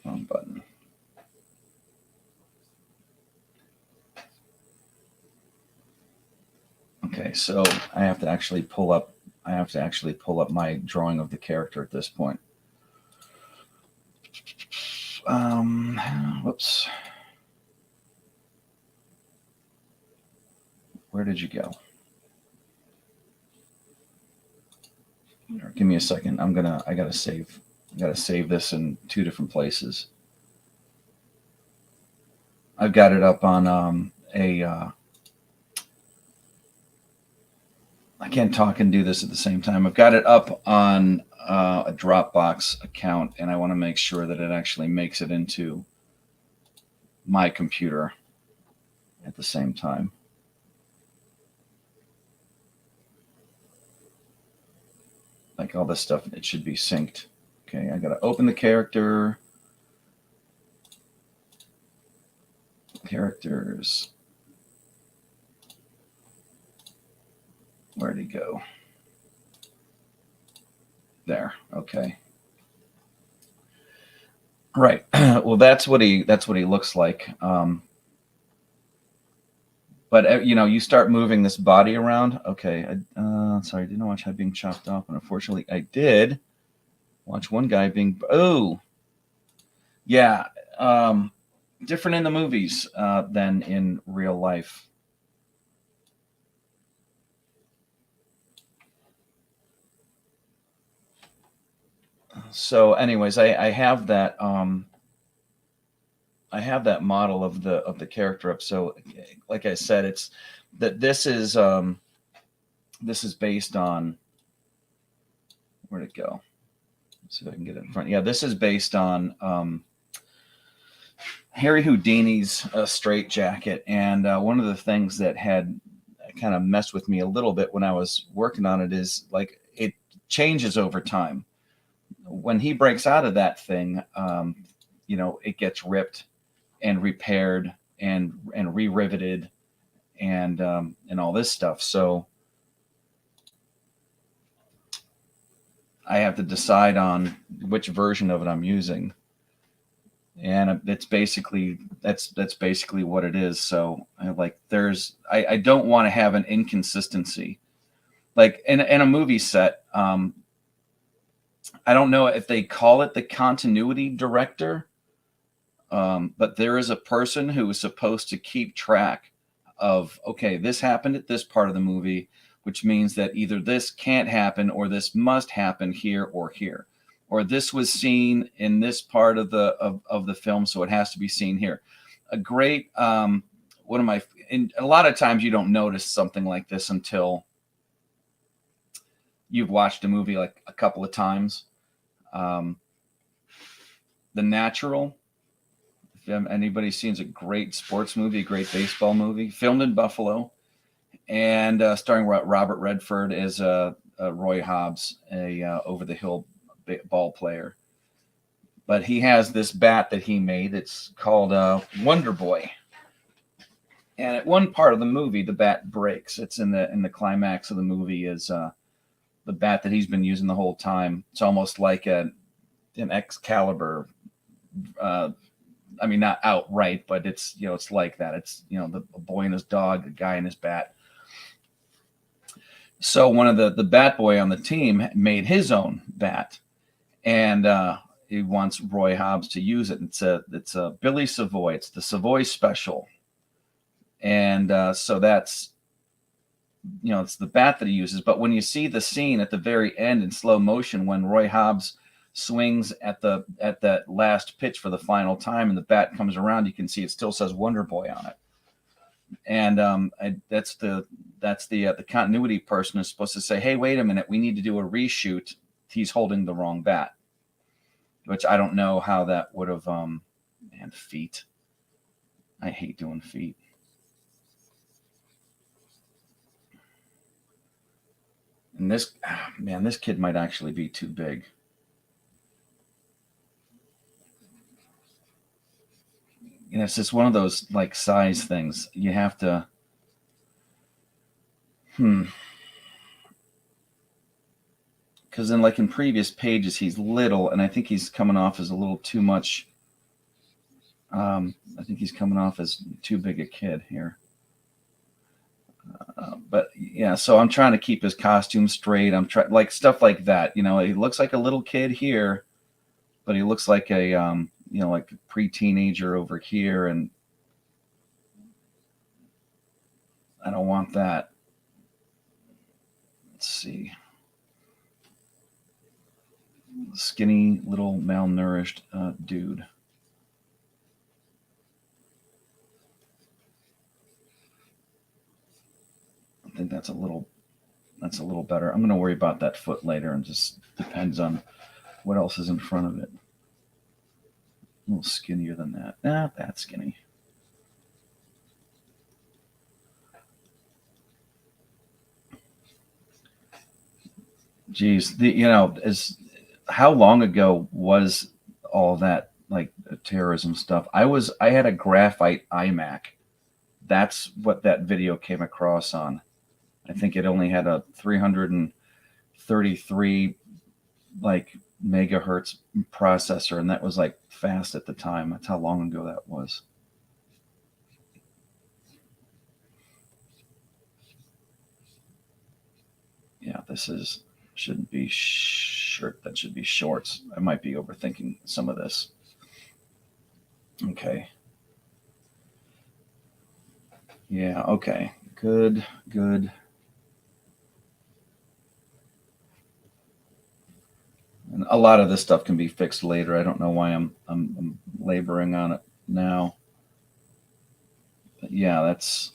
Wrong button. Okay, so I have to actually pull up my drawing of the character at this point. Whoops. Where did you go? Give me a second. I gotta save this in two different places. I've got it up on I can't talk and do this at the same time. I've got it up on a Dropbox account, and I want to make sure that it actually makes it into my computer at the same time. Like all this stuff, it should be synced. Okay, I got to open the character. Characters. Where'd he go? There. Okay. Right. Well, that's what he looks like. But you start moving this body around. Okay. sorry, I didn't watch Head being chopped off, and unfortunately, I did watch one guy being. Oh, yeah, different in the movies than in real life. So, anyways, I have that. I have that model of the character up. So, like I said, it's that this is based on. Where'd it go? Let's see if I can get it in front. Yeah, this is based on Harry Houdini's Straight Jacket, and one of the things that had kind of messed with me a little bit when I was working on it is like it changes over time. When he breaks out of that thing, it gets ripped and repaired and re-riveted and all this stuff. So I have to decide on which version of it I'm using, and it's basically that's basically what it is. So I don't want to have an inconsistency, like in a movie set. I don't know if they call it the continuity director, but there is a person who is supposed to keep track of, okay, this happened at this part of the movie, which means that either this can't happen or this must happen here or here, or this was seen in this part of the film, so it has to be seen here. A great and a lot of times you don't notice something like this until you've watched a movie like a couple of times. The Natural, if anybody's seen, it's a great sports movie, a great baseball movie, filmed in Buffalo, and starring Robert Redford as Roy Hobbs, a over-the-hill ball player. But he has this bat that he made. It's called Wonder Boy. And at one part of the movie, the bat breaks. It's in the climax of the movie is the bat that he's been using the whole time. It's almost like an Excalibur. I mean, not outright, but it's it's like that. It's the boy and his dog, the guy and his bat. So one of the bat boy on the team made his own bat, and he wants Roy Hobbs to use it. It's a Billy Savoy. It's the Savoy Special, and so that's it's the bat that he uses. But when you see the scene at the very end in slow motion when Roy Hobbs swings at that last pitch for the final time and the bat comes around, you can see it still says Wonder Boy on it. And that's the continuity person is supposed to say, hey, wait a minute, we need to do a reshoot. He's holding the wrong bat, which I don't know how that would have. Man, feet. I hate doing feet. And this kid might actually be too big. It's just one of those like size things. You have to. Because then, like in previous pages, he's little, and I think he's coming off as a little too much. I think he's coming off as too big a kid here. But yeah, so I'm trying to keep his costume straight. I'm trying like stuff like that. He looks like a little kid here, but he looks like a like a pre-teenager over here, and I don't want that. Let's see. Skinny, little, malnourished dude. I think that's a little better. I'm going to worry about that foot later, and just depends on what else is in front of it. A little skinnier than that. Not that skinny. Geez, how long ago was all that like terrorism stuff? I had a graphite iMac. That's what that video came across on. I think it only had a 333 like megahertz processor, and that was like fast at the time. That's how long ago that was. Yeah. shouldn't be shirt. That should be shorts. I might be overthinking some of this. Okay. Yeah. Okay. Good. And a lot of this stuff can be fixed later. I don't know why I'm laboring on it now. But yeah, that's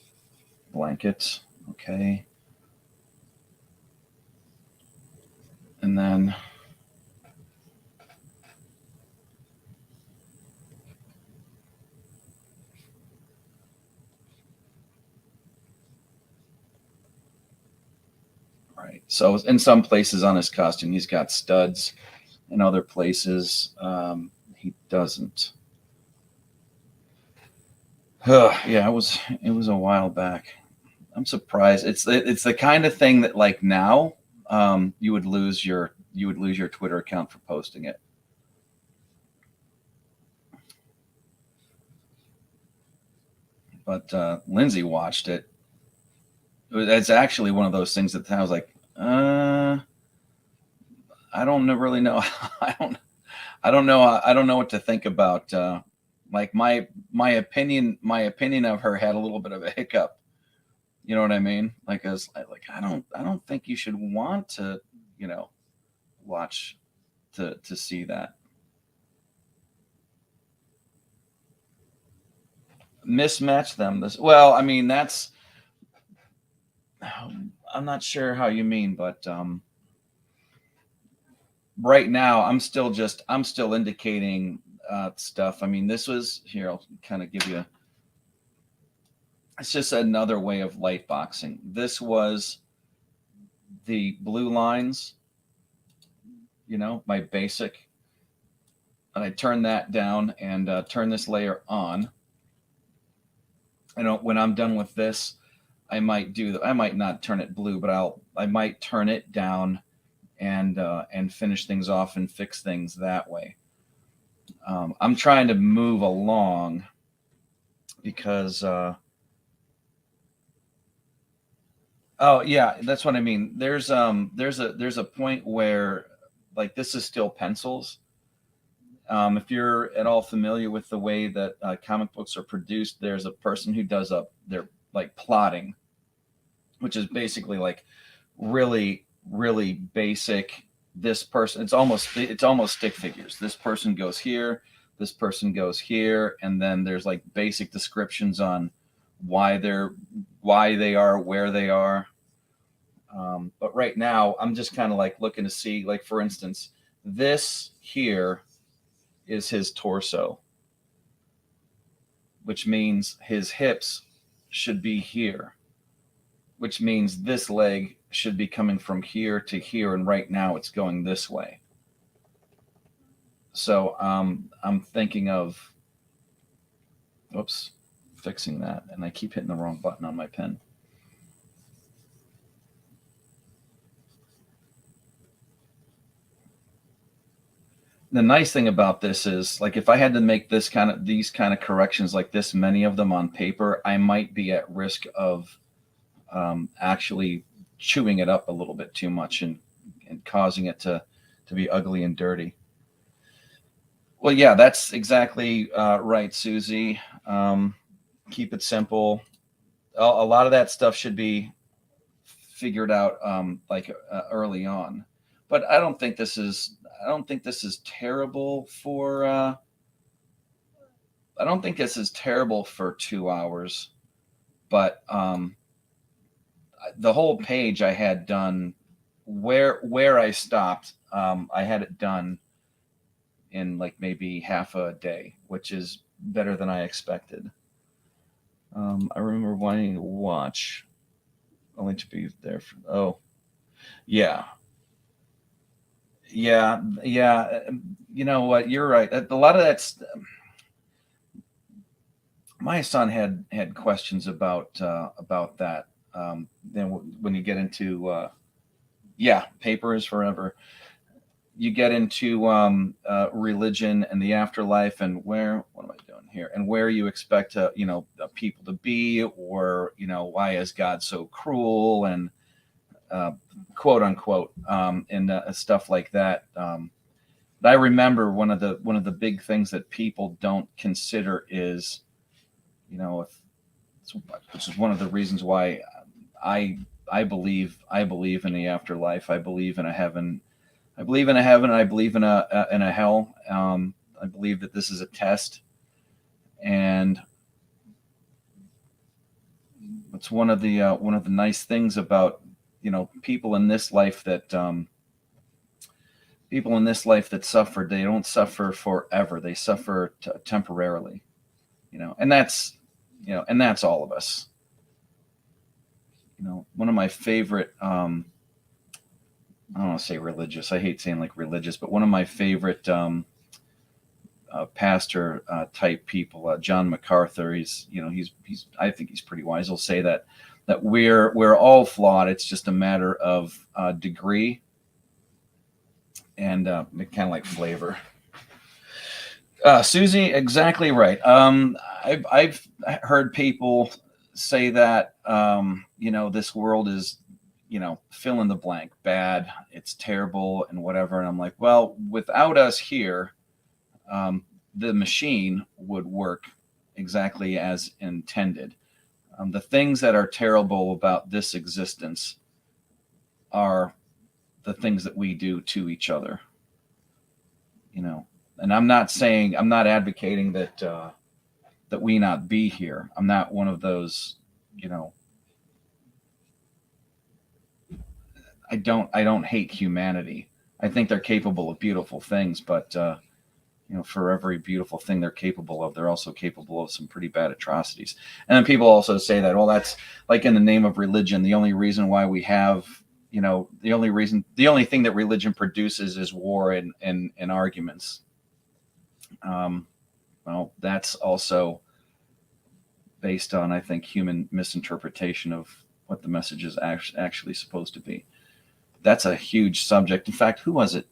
blanket. Okay. And then right. So in some places on his costume, he's got studs. In other places, he doesn't. Yeah, it was a while back. I'm surprised. It's the kind of thing that like now you would lose your Twitter account for posting it. But Lindsay watched it. It's actually one of those things that I was like, I don't really know. I don't know what to think about. Like my opinion of her had a little bit of a hiccup. You know what I mean? Like I don't think you should want to, watch to see that. Mismatch them. Well, I mean, that's, I'm not sure how you mean, but right now I'm still indicating stuff. I mean, this was here. I'll kind of give you. It's just another way of light boxing. This was the blue lines. My basic, and I turn that down and turn this layer on. When I'm done with this, I might not turn it blue, but I might turn it down and finish things off and fix things that way. I'm trying to move along because oh yeah, that's what I mean. There's a point where like this is still pencils. If you're at all familiar with the way that comic books are produced, there's a person who does their like plotting, which is basically like really, really basic. This person, it's almost stick figures. This person goes here, this person goes here, and then there's like basic descriptions on why they are where they are. But right now, I'm just kind of like looking to see, like for instance, this here is his torso, which means his hips should be here, which means this leg should be coming from here to here, and right now it's going this way. So I'm thinking of, whoops, fixing that, and I keep hitting the wrong button on my pen. The nice thing about this is, like, if I had to make these kind of corrections, like this many of them on paper, I might be at risk of actually chewing it up a little bit too much and causing it to be ugly and dirty. Well, yeah, that's exactly right, Susie. Keep it simple. A lot of that stuff should be figured out early on. But I don't think this is terrible for. I don't think this is terrible for 2 hours, but the whole page I had done where I stopped. I had it done in like maybe half a day, which is better than I expected. I remember wanting to watch, only to be there for. Oh, yeah. Yeah. You know what? You're right. A lot of that's. My son had questions about that. Then when you get into, paper is forever. You get into religion and the afterlife, and what am I doing here? And where you expect people to be, or why is God so cruel? And quote unquote, and stuff like that. But I remember one of the big things that people don't consider is, which is one of the reasons why I believe in the afterlife. I believe in a heaven. I believe in a heaven. And I believe in a hell. I believe that this is a test, and it's one of the nice things about people in this life that suffer. They don't suffer forever. They suffer temporarily, and that's all of us. One of my favorite, I don't want to say religious. I hate saying like religious, but one of my favorite pastor type people, John MacArthur. He's I think he's pretty wise. He'll say that we're all flawed. It's just a matter of degree and kind of like flavor. Susie, exactly right. I've heard people say that this world is fill in the blank, bad, it's terrible and whatever, and I'm like, well, without us here, the machine would work exactly as intended. The things that are terrible about this existence are the things that we do to each other, and I'm not advocating that we not be here. I'm not one of those, I don't hate humanity. I think they're capable of beautiful things, but for every beautiful thing they're capable of, they're also capable of some pretty bad atrocities. And then people also say that, well, that's like in the name of religion. The only reason why we have, the only thing that religion produces is war and arguments. Well, that's also based on, I think, human misinterpretation of what the message is actually supposed to be. That's a huge subject. In fact, who was it?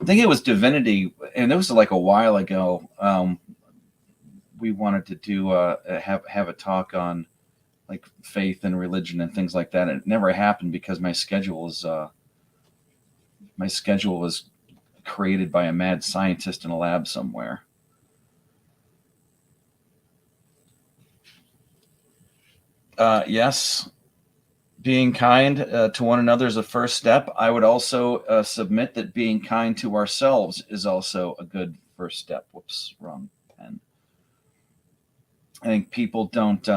I think it was Divinity, and it was like a while ago. We wanted to do have a talk on like faith and religion and things like that. It never happened because my schedule was created by a mad scientist in a lab somewhere. Yes. Being kind to one another is a first step. I would also submit that being kind to ourselves is also a good first step. Whoops, wrong pen. I think people don't.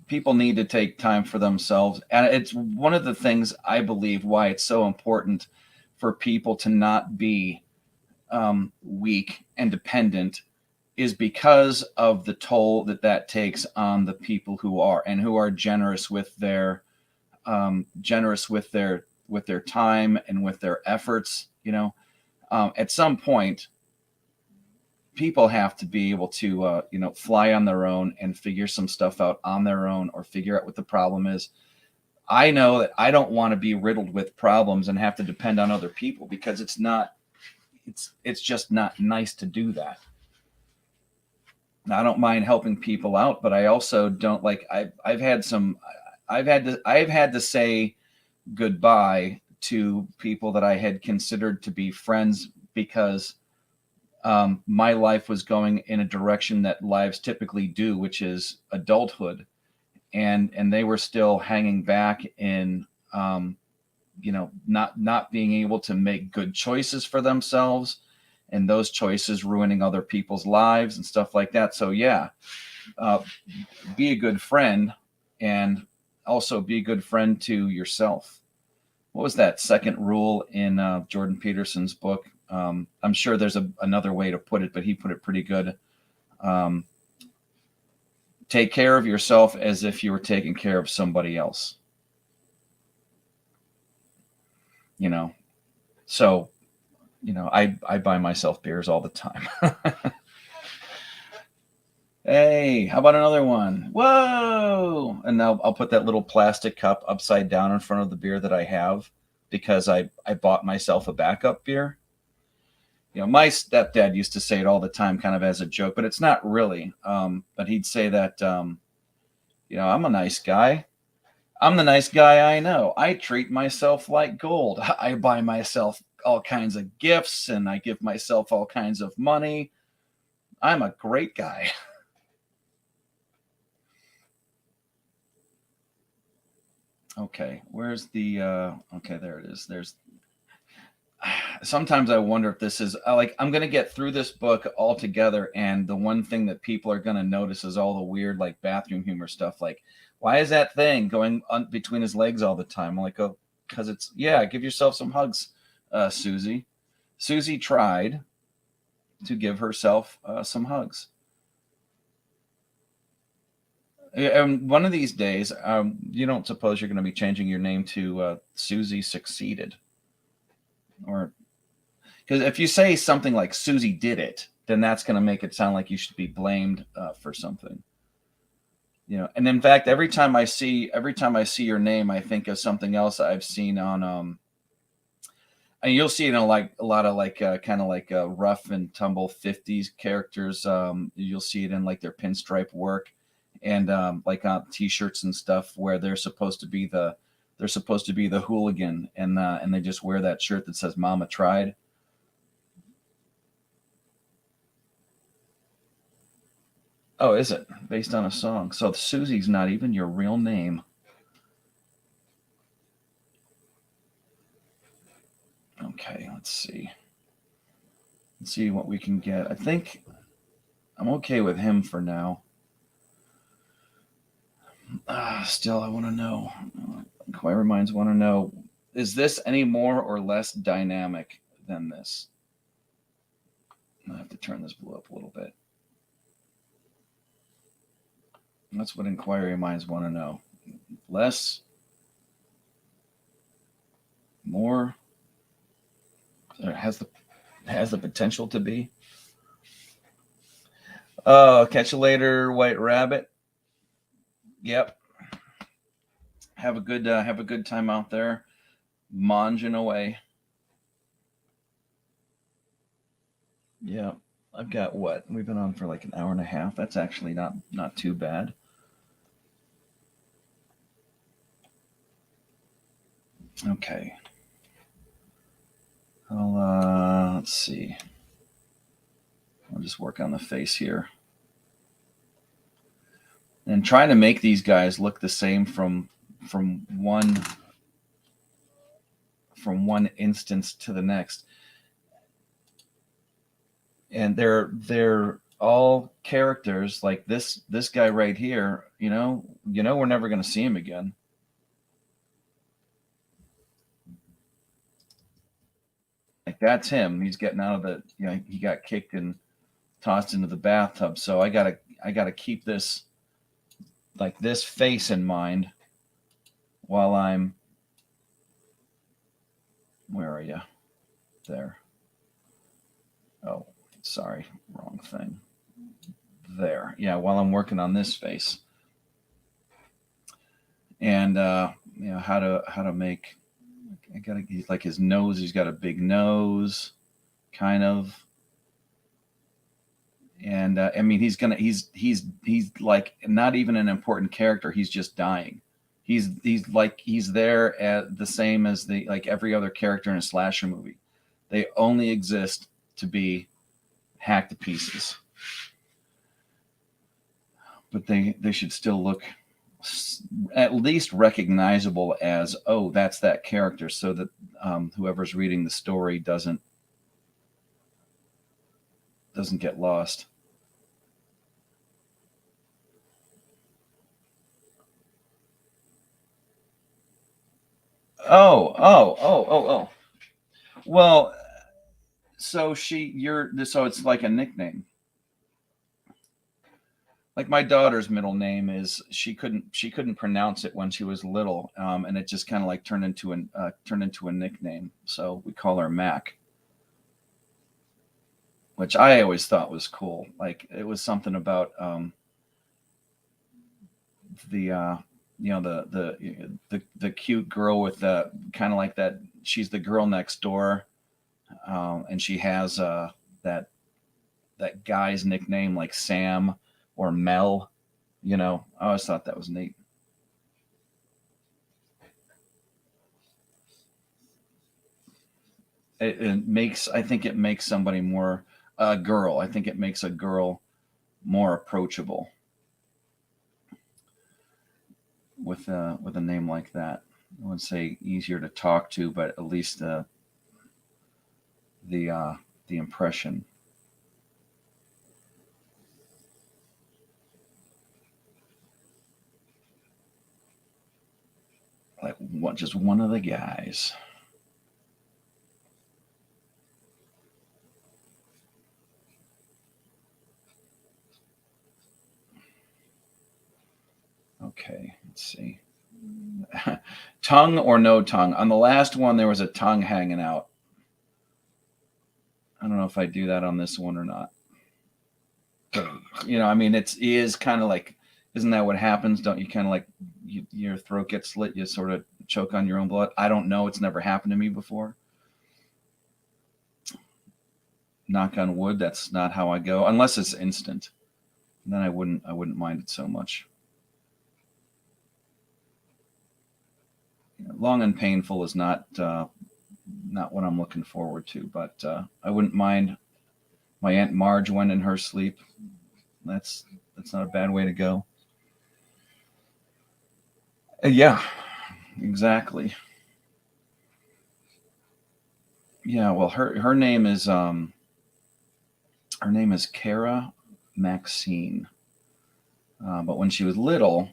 People need to take time for themselves, and it's one of the things I believe why it's so important for people to not be weak and dependent is because of the toll that takes on the people who are generous with their time and with their efforts. At some point, people have to be able to fly on their own and figure some stuff out on their own, or figure out what the problem is. I know that I don't want to be riddled with problems and have to depend on other people, because it's just not nice to do that. I don't mind helping people out, but I also don't like. I've had to say goodbye to people that I had considered to be friends because my life was going in a direction that lives typically do, which is adulthood, and they were still hanging back in not being able to make good choices for themselves, and those choices ruining other people's lives and stuff like that. So yeah, be a good friend, and also be a good friend to yourself. What was that second rule in Jordan Peterson's book? I'm sure there's another way to put it, but he put it pretty good. Take care of yourself as if you were taking care of somebody else. So, I buy myself beers all the time. Hey, how about another one? Whoa! And now I'll put that little plastic cup upside down in front of the beer that I have, because I bought myself a backup beer. My stepdad used to say it all the time, kind of as a joke, but it's not really. But he'd say that, I'm a nice guy. I'm the nice guy I know. I treat myself like gold. I buy myself all kinds of gifts and I give myself all kinds of money. I'm a great guy. Okay, where's the okay, there it is. There's sometimes I wonder if this is like I'm going to get through this book altogether and the one thing that people are going to notice is all the weird like bathroom humor stuff, like why is that thing going between his legs all the time? I'm like, oh, because it's, yeah, give yourself some hugs, Susie. Susie tried to give herself some hugs. And one of these days, you don't suppose you're going to be changing your name to Susie Succeeded? Or because if you say something like Susie did it, then that's going to make it sound like you should be blamed for something. You know, and in fact, every time I see your name, I think of something else I've seen on and you'll see it in a lot of kind of like rough and tumble 50s characters. You'll see it in like their pinstripe work and like on t-shirts and stuff where they're supposed to be the hooligan and they just wear that shirt that says Mama Tried. Oh, is it? Based on a song. So Susie's not even your real name. Okay, let's see. Let's see what we can get. I think I'm okay with him for now. Still, I want to know. Inquiry minds want to know, is this any more or less dynamic than this? I have to turn this blue up a little bit. That's what inquiry minds want to know. Less? More? It has the potential to be. Oh, catch you later, White Rabbit. Yep. Have a good time out there, monging away. Yeah, I've got what? We've been on for like an hour and a half. That's actually not too bad. Okay. Let's see. I'll just work on the face here. And trying to make these guys look the same from one instance to the next. And they're all characters like this guy right here, you know, we're never going to see him again. Like that's him. He's getting out of the, he got kicked and tossed into the bathtub. So I gotta keep this, like this face in mind while I'm, where are you? There. Oh, sorry, wrong thing. There. Yeah, while I'm working on this face. And how to make, I gotta get like his nose. He's got a big nose, kind of. And I mean, he's like not even an important character. He's just dying. He's there at the same as like every other character in a slasher movie. They only exist to be hacked to pieces. But they should still look at least recognizable as, oh, that's that character, so that whoever's reading the story doesn't get lost. Oh. Well, so so it's like a nickname. Like my daughter's middle name is, she couldn't pronounce it when she was little, and it just kind of like turned into a nickname. So we call her Mac, which I always thought was cool. Like it was something about the cute girl with the kind of like that. She's the girl next door, and she has that guy's nickname like Sam or Mel. I always thought that was neat. I think it makes somebody more a girl. I think it makes a girl more approachable with a name like that. I wouldn't say easier to talk to, but at least the impression. Like just one of the guys. Okay, let's see. Tongue or no tongue? On the last one, there was a tongue hanging out. I don't know if I do that on this one or not. I mean, it is kind of like, isn't that what happens? Don't you kind of like, your throat gets slit, you sort of choke on your own blood? I don't know. It's never happened to me before. Knock on wood, that's not how I go, unless it's instant. And then I wouldn't mind it so much. Long and painful is not what I'm looking forward to, but I wouldn't mind. My Aunt Marge went in her sleep. That's not a bad way to go. Yeah, exactly. Yeah, well, her name is Kara Maxine. But when she was little,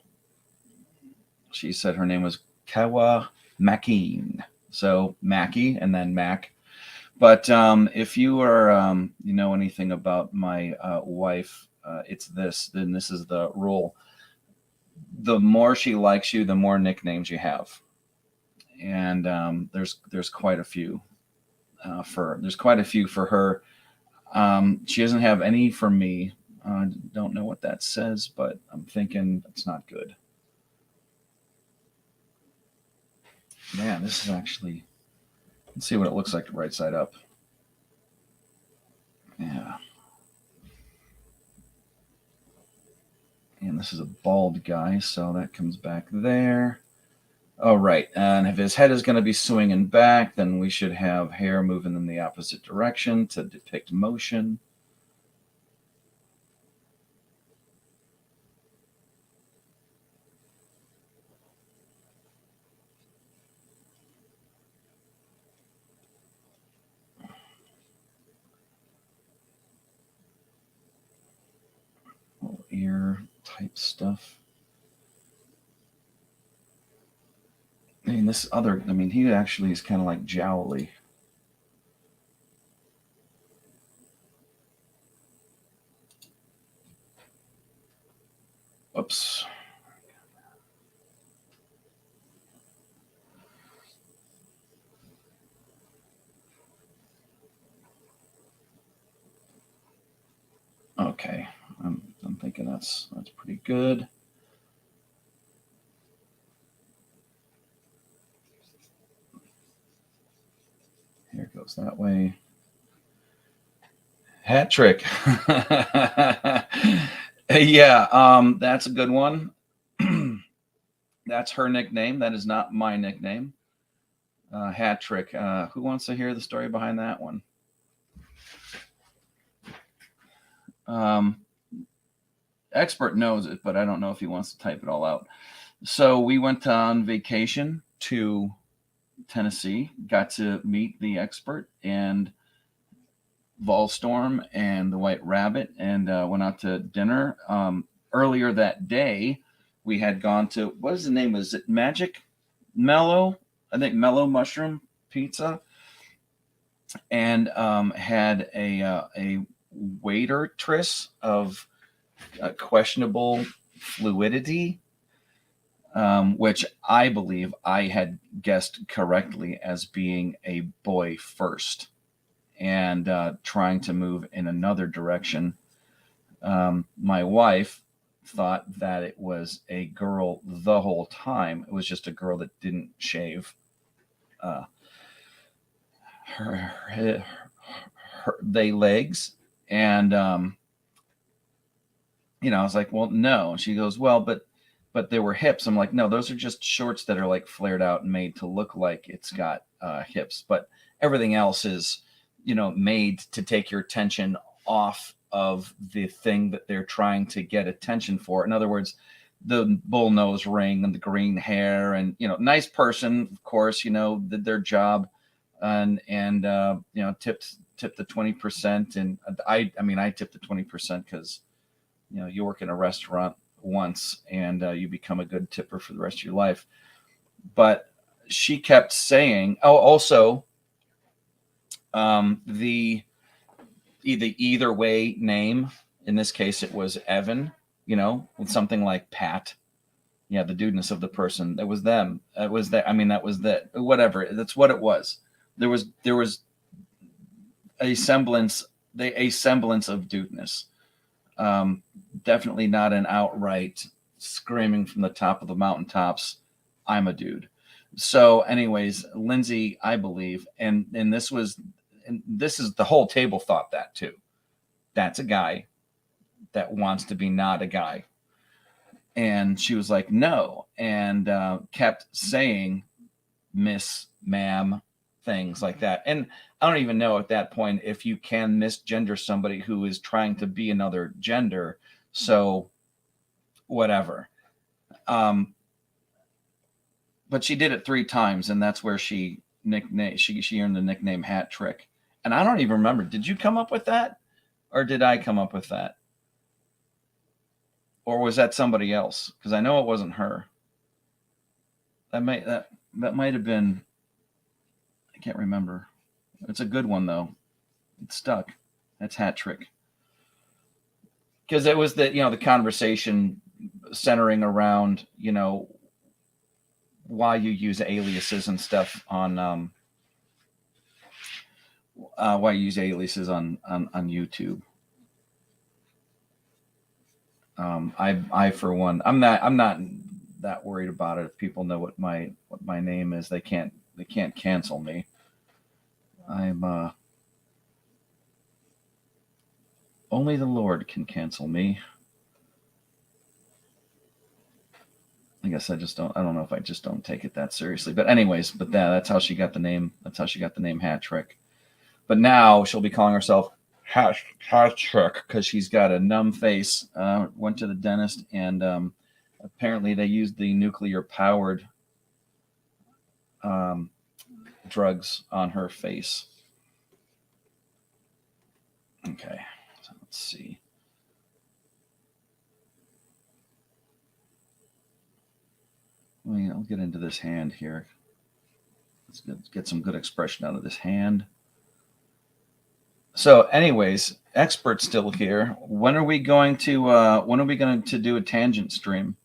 she said her name was Kawa Makeen. So Mackie and then Mac. But if you are, you know anything about my wife, it's this. Then this is the rule. The more she likes you, the more nicknames you have. And there's quite a few for her. She doesn't have any for me. Don't know what that says, but I'm thinking it's not good. Man, this is actually, let's see what it looks like right side up. Yeah. And this is a bald guy, so that comes back there. Oh, right. And if his head is going to be swinging back, then we should have hair moving in the opposite direction to depict motion. Ear type stuff. I mean, he actually is kind of like jowly. Oops. Okay. I'm thinking that's pretty good. Here it goes that way. Hat trick. Yeah, that's a good one. That's her nickname. That is not my nickname. Hat trick. Who wants to hear the story behind that one? Expert knows it, but I don't know if he wants to type it all out. So we went on vacation to Tennessee, got to meet the expert and Volstorm and the White Rabbit, and went out to dinner. Earlier that day, we had gone to, what is the name? Is it Magic Mellow? I think Mellow Mushroom Pizza, and had a waitress of questionable fluidity, which I believe I had guessed correctly as being a boy first, and trying to move in another direction. My wife thought that it was a girl the whole time. It was just a girl that didn't shave her legs. And, I was like, well, no. And she goes, well, but there were hips. I'm like, no, those are just shorts that are like flared out and made to look like it's got hips. But everything else is, made to take your attention off of the thing that they're trying to get attention for. In other words, the bull nose ring and the green hair and, nice person, of course, did their job and tipped the 20%. And I tipped the 20% because, you work in a restaurant once and you become a good tipper for the rest of your life. But she kept saying, also, the either way name, in this case, it was Evan, with something like Pat. Yeah, the dudeness of the person. That was them. That was that. That was that. Whatever. That's what it was. There was a semblance of dudeness. Definitely not an outright screaming from the top of the mountaintops, I'm a dude. So anyways, Lindsay, I believe, and this is the whole table thought that too. That's a guy that wants to be not a guy. And she was like, no, and kept saying miss, ma'am, things like that. And I don't even know at that point if you can misgender somebody who is trying to be another gender. So whatever. But she did it 3 times, and that's where she earned the nickname Hat Trick. And I don't even remember. Did you come up with that? Or did I come up with that? Or was that somebody else? Because I know it wasn't her. That might have been, I can't remember. It's a good one though. It stuck. That's Hat Trick. Because it was the conversation centering around, why you use aliases and stuff on why you use aliases on YouTube. I for one, I'm not that worried about it. If people know what my name is, they can't cancel me. I'm only the Lord can cancel me. I guess I don't know if I just don't take it that seriously. But anyways, that's how she got the name. That's how she got the name Hat Trick. But now she'll be calling herself Hat Trick because she's got a numb face. Went to the dentist and apparently they used the nuclear powered drugs on her face. Okay, so let's see. I'll get into this hand here. Let's get some good expression out of this hand. So anyways, expert's still here. When are we going to do a tangent stream?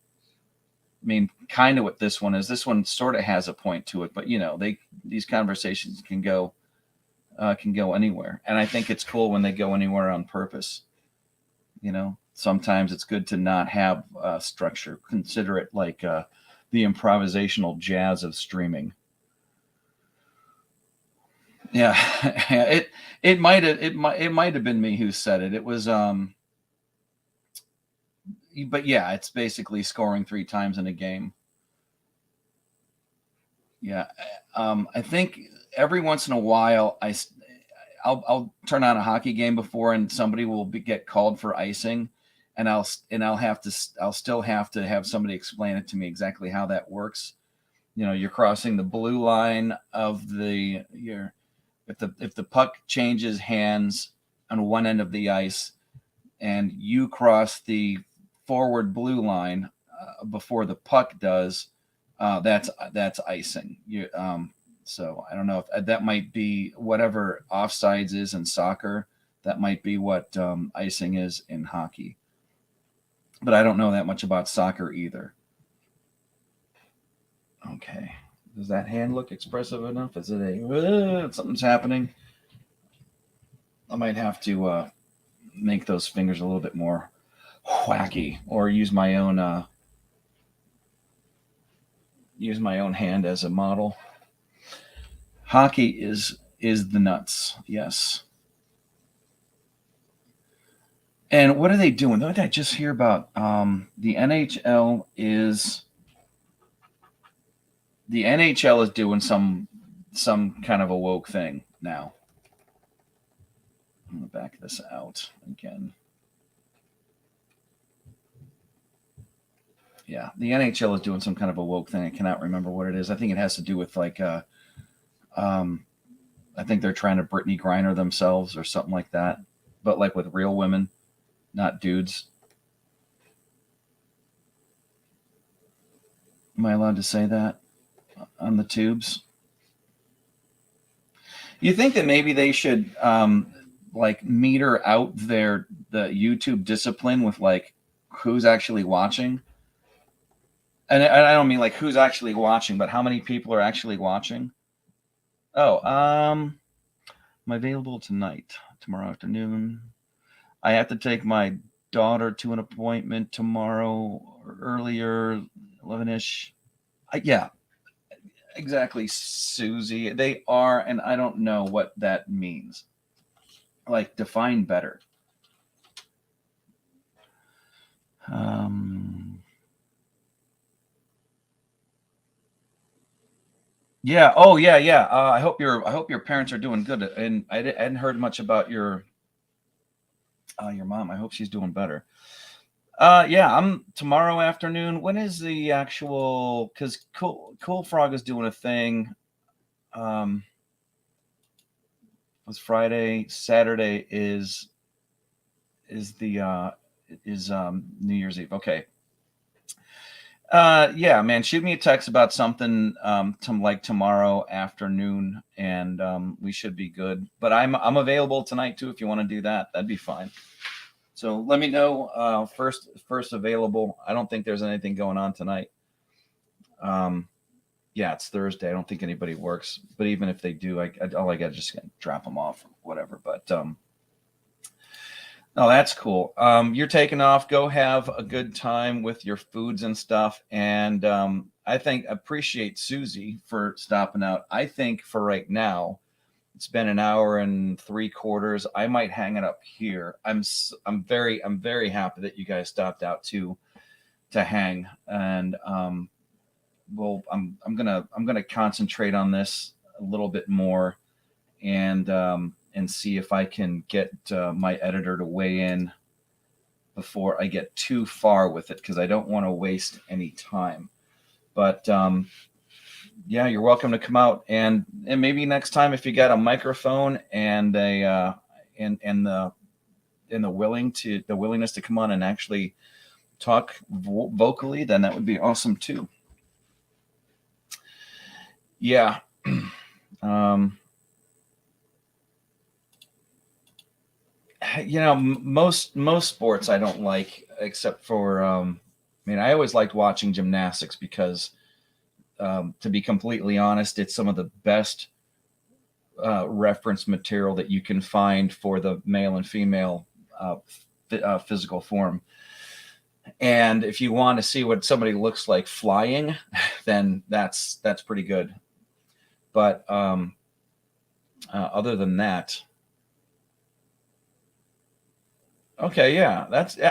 Kind of what this one is. This one sort of has a point to it, but these conversations can go anywhere. And I think it's cool when they go anywhere on purpose. Sometimes it's good to not have structure. Consider it like the improvisational jazz of streaming. Yeah, it might have been me who said it. It was but yeah, it's basically scoring 3 times in a game. Yeah, I think every once in a while I'll turn on a hockey game before and somebody will get called for icing. And I'll still have to have somebody explain it to me exactly how that works. You're crossing the blue line of if the puck changes hands on one end of the ice, and you cross the forward blue line before the puck does, that's icing. So I don't know if that might be whatever offsides is in soccer. That might be what icing is in hockey. But I don't know that much about soccer either. Okay. Does that hand look expressive enough? Is it something's happening? I might have to make those fingers a little bit more wacky, or use my own hand as a model. Hockey is the nuts. Yes. And what are they doing? What did I just hear about? The NHL is doing some some kind of a woke thing now. I'm going to back this out again. Yeah, the NHL is doing some kind of a woke thing. I cannot remember what it is. I think it has to do with like, I think they're trying to Brittany Griner themselves or something like that, but like with real women, not dudes. Am I allowed to say that on the tubes? You think that maybe they should like meter out the YouTube discipline with like who's actually watching? And I don't mean like who's actually watching, but how many people are actually watching? Oh, I'm available tonight, tomorrow afternoon. I have to take my daughter to an appointment tomorrow or earlier, 11-ish. Yeah, exactly, Susie. They are, and I don't know what that means. Like, define better. Yeah. Oh, yeah, yeah. I hope your parents are doing good. And I hadn't heard much about your mom. I hope she's doing better. Yeah, I'm tomorrow afternoon. When is the actual? Because Cool Frog is doing a thing. Was Friday. Saturday is the New Year's Eve. Okay. Yeah, man, shoot me a text about something like tomorrow afternoon, and we should be good. But I'm available tonight too if you want to do that. That'd be fine. So let me know first available. I don't think there's anything going on tonight. Yeah, it's Thursday. I don't think anybody works. But even if they do, all I got to just drop them off or whatever. But oh, that's cool. You're taking off. Go have a good time with your foods and stuff. And I appreciate Susie for stopping out. I think for right now, it's been an hour and 3/4. I might hang it up here. I'm very happy that you guys stopped out to hang. And well, I'm gonna concentrate on this a little bit more, and see if I can get my editor to weigh in before I get too far with it, because I don't want to waste any time. But yeah, you're welcome to come out, and maybe next time if you got a microphone and the willingness to come on and actually talk vocally, then that would be awesome too. Yeah. Most sports I don't like, except for I always liked watching gymnastics because to be completely honest, it's some of the best reference material that you can find for the male and female physical form. And if you want to see what somebody looks like flying, then that's pretty good. But other than that, okay, yeah,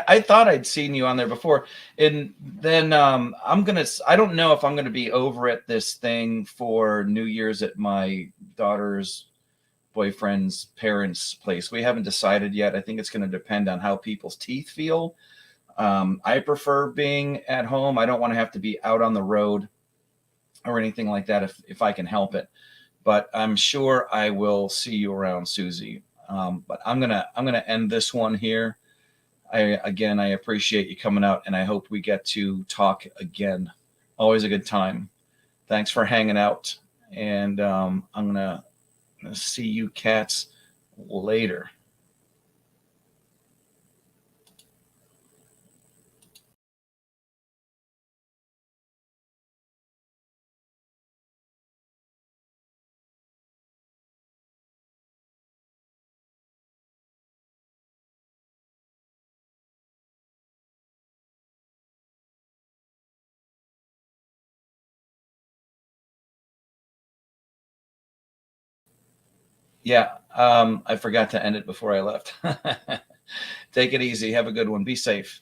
I thought I'd seen you on there before. And then I don't know if I'm gonna be over at this thing for New Year's at my daughter's boyfriend's parents' place. We haven't decided yet. I think it's gonna depend on how people's teeth feel. I prefer being at home. I don't want to have to be out on the road or anything like that if I can help it. But I'm sure I will see you around, Susie. But I'm gonna end this one here. I appreciate you coming out, and I hope we get to talk again. Always a good time. Thanks for hanging out, and I'm gonna see you cats later. Yeah, I forgot to end it before I left. Take it easy. Have a good one. Be safe.